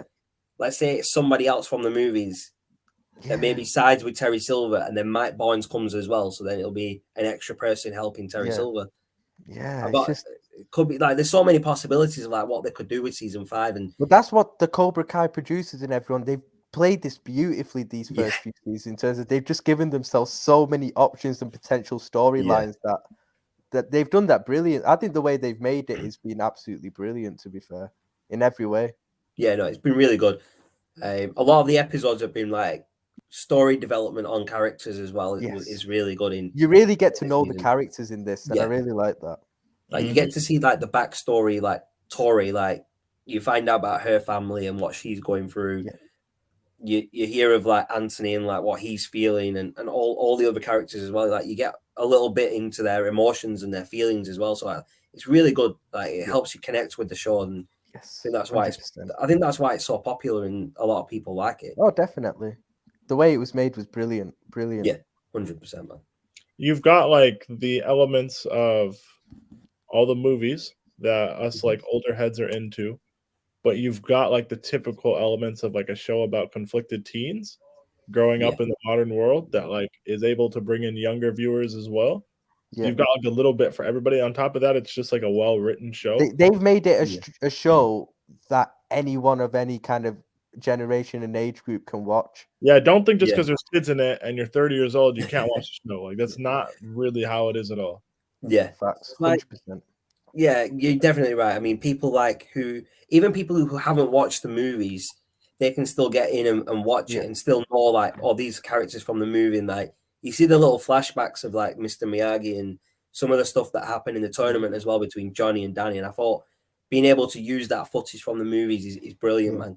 let's say it's somebody else from the movies that maybe sides with Terry Silver, and then Mike Barnes comes as well. So then it'll be an extra person helping Terry Silver. Yeah, it could be like there's so many possibilities of like what they could do with season 5, but that's what the Cobra Kai producers and everyone, they've played this beautifully these first few seasons, in terms of they've just given themselves so many options and potential storylines that they've done that brilliant. I think the way they've made it has been absolutely brilliant, to be fair, in every way. Yeah, no, it's been really good. A lot of the episodes have been like story development on characters as well. Is really good. You really get to know the characters in this, and I really like that. Like you get to see like the backstory, like Tori, like you find out about her family and what she's going through. You hear of like Anthony and like what he's feeling, and all the other characters as well. Like you get a little bit into their emotions and their feelings as well. So it's really good. Like it helps you connect with the show, and I think that's why it's so popular and a lot of people like it. Oh, definitely. The way it was made was brilliant. Yeah, 100%, man. You've got like the elements of all the movies that us like older heads are into, but you've got like the typical elements of like a show about conflicted teens growing up in the modern world that like is able to bring in younger viewers as well. So you've got like a little bit for everybody. On top of that, it's just like a well-written show. They've made it a show that anyone of any kind of generation and age group can watch. Yeah, don't think just because there's kids in it and you're 30 years old you can't watch the show. Like that's not really how it is at all. Yeah, facts, 100%. Yeah, you're definitely right. I mean, people who haven't watched the movies, they can still get in and watch it and still know like all these characters from the movie. And like you see the little flashbacks of like Mr. Miyagi and some of the stuff that happened in the tournament as well between Johnny and Danny. And I thought being able to use that footage from the movies is brilliant, man.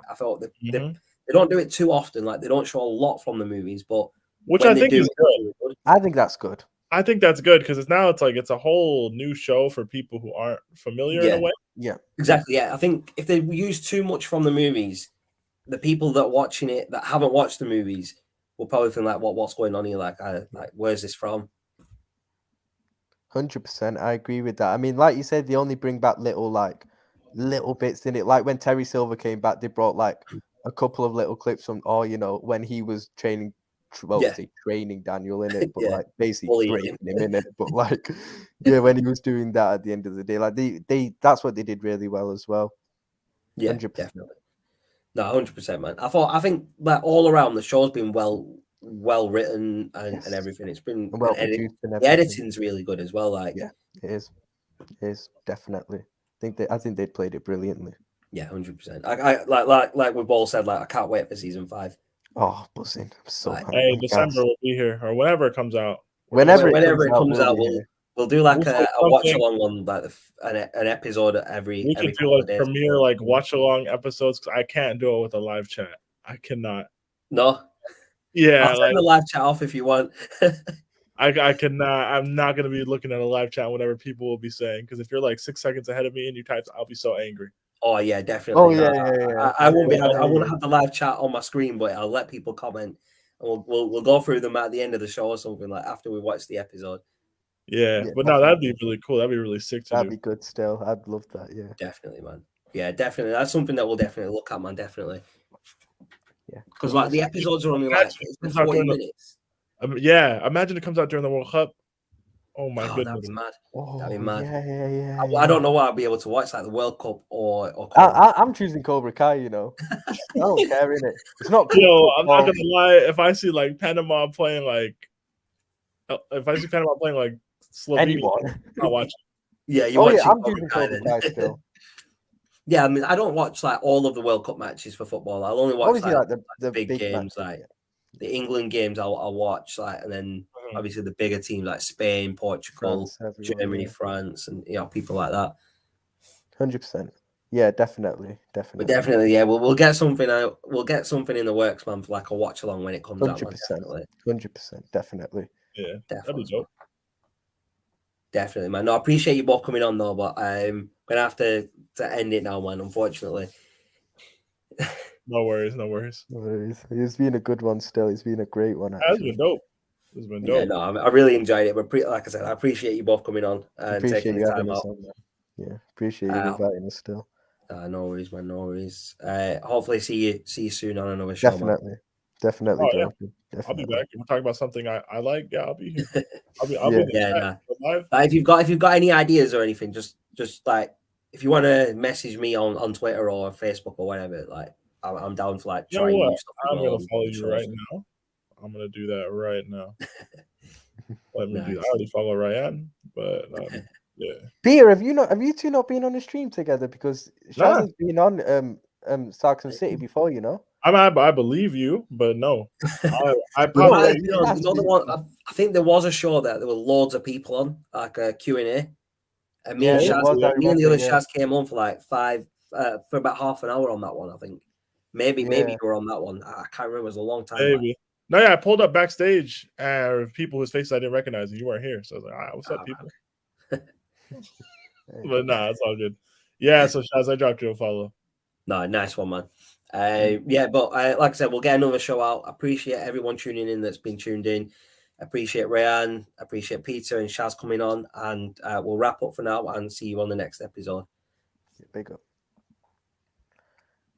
I thought that they don't do it too often. Like they don't show a lot from the movies, but which I think is good. I think that's good. I think that's good because it's a whole new show for people who aren't familiar in a way. Yeah, exactly. Yeah, I think if they use too much from the movies, the people that are watching it that haven't watched the movies will probably think like, what's going on here? Like where's this from? 100%. I agree with that. I mean, like you said, they only bring back little bits in it. Like when Terry Silver came back, they brought like a couple of little clips from, when he was training. Training Daniel in it, but like basically breaking him in it. But like, when he was doing that at the end of the day, like that's what they did really well as well. Yeah, 100%. Definitely. No, 100%, man. I think that all around the show's been well written and everything. It's been well produced. The editing's really good as well. Like, it is definitely. I think they played it brilliantly. Yeah, 100%. I like we've all said, like I can't wait for season 5. Oh, buzzing! I'm so hey, December will be here, or whenever it comes out. Whenever it comes out, we'll do like a watch along on like an episode every. We can do like premiere like watch along episodes because I can't do it with a live chat. I cannot. No. Yeah, I'll turn the live chat off if you want. I cannot. I'm not gonna be looking at a live chat whatever people will be saying because if you're like 6 seconds ahead of me and you type, I'll be so angry. Oh yeah, definitely. Oh yeah. I won't be. I won't have the live chat on my screen, but I'll let people comment, and we'll go through them at the end of the show or something like after we watch the episode. Yeah, but no, that'd be really cool. That'd be really sick to That'd be good. Still, I'd love that. Yeah, definitely, man. Yeah, definitely. That's something that we'll definitely look at, man. Definitely. Yeah, because like the episodes are only like 40 minutes. Imagine it comes out during the World Cup. Oh my goodness, that'd be mad. That'd be mad. Yeah. I don't know what I'd be able to watch, like the World Cup or I'm choosing Cobra Kai. I don't care, innit? It's not. I'm not gonna lie. If I see like Panama playing like Slovenia. Anyone? I'll watch. Yeah, you Oh watch yeah, I'm Cobra doing Kai Cobra then. Kai still. Yeah, I mean, I don't watch like all of the World Cup matches for football. I'll only watch Obviously, like like the big games, matches, like yeah. the England games. I'll watch like, and then obviously the bigger teams like Spain, Portugal, France, everyone, Germany, yeah. France, and people like that. 100%. Yeah, definitely. But definitely, yeah, we'll get something out. We'll get something in the works, man, for like a watch along when it comes out. 100%. 100%. Definitely. Yeah, definitely. that'd be dope. Definitely, man. No, I appreciate you both coming on though, but I'm gonna have to end it now, man. Unfortunately. No worries. He's been a good one still. He's been a great one, That's actually. been dope. It's been dope. Yeah, no, I really enjoyed it. But like I said, I appreciate you both coming on and Appreciate taking you the having time us out. on, man. Yeah, appreciate you inviting us still. No worries, man. No worries. Hopefully see you soon on another show, man. Definitely, Oh, bro. yeah. Definitely. I'll be back. If we're talking about something I like, yeah, I'll be here. I'll be Yeah. in the chat live. If you've got any ideas or anything, just like if you want to message me on Twitter or Facebook or whatever, like I'm down for like trying new stuff. I'm gonna follow you right now. I'm gonna do that right now. Let me do that. I already follow Ryan, but yeah. Peter, have you two not been on a stream together? Because Shahzad's been on Sarkson City before, you know. I believe you, but no. I probably I think there was a show that there were loads of people on, like a Q&A. And me and the other Shaz came on for like for about half an hour on that one, I think. Maybe you were on that one. I can't remember. It was a long time back. No, yeah, I pulled up backstage people whose faces I didn't recognize, and you weren't here. So I was like, all right, what's up, people? But nah, it's all good. Yeah, so Shaz, I dropped you a follow. No, nice one, man. Yeah, but like I said, we'll get another show out. I appreciate everyone tuning in that's been tuned in. I appreciate Ryan, I appreciate Peter and Shaz coming on, and we'll wrap up for now and see you on the next episode. Big up.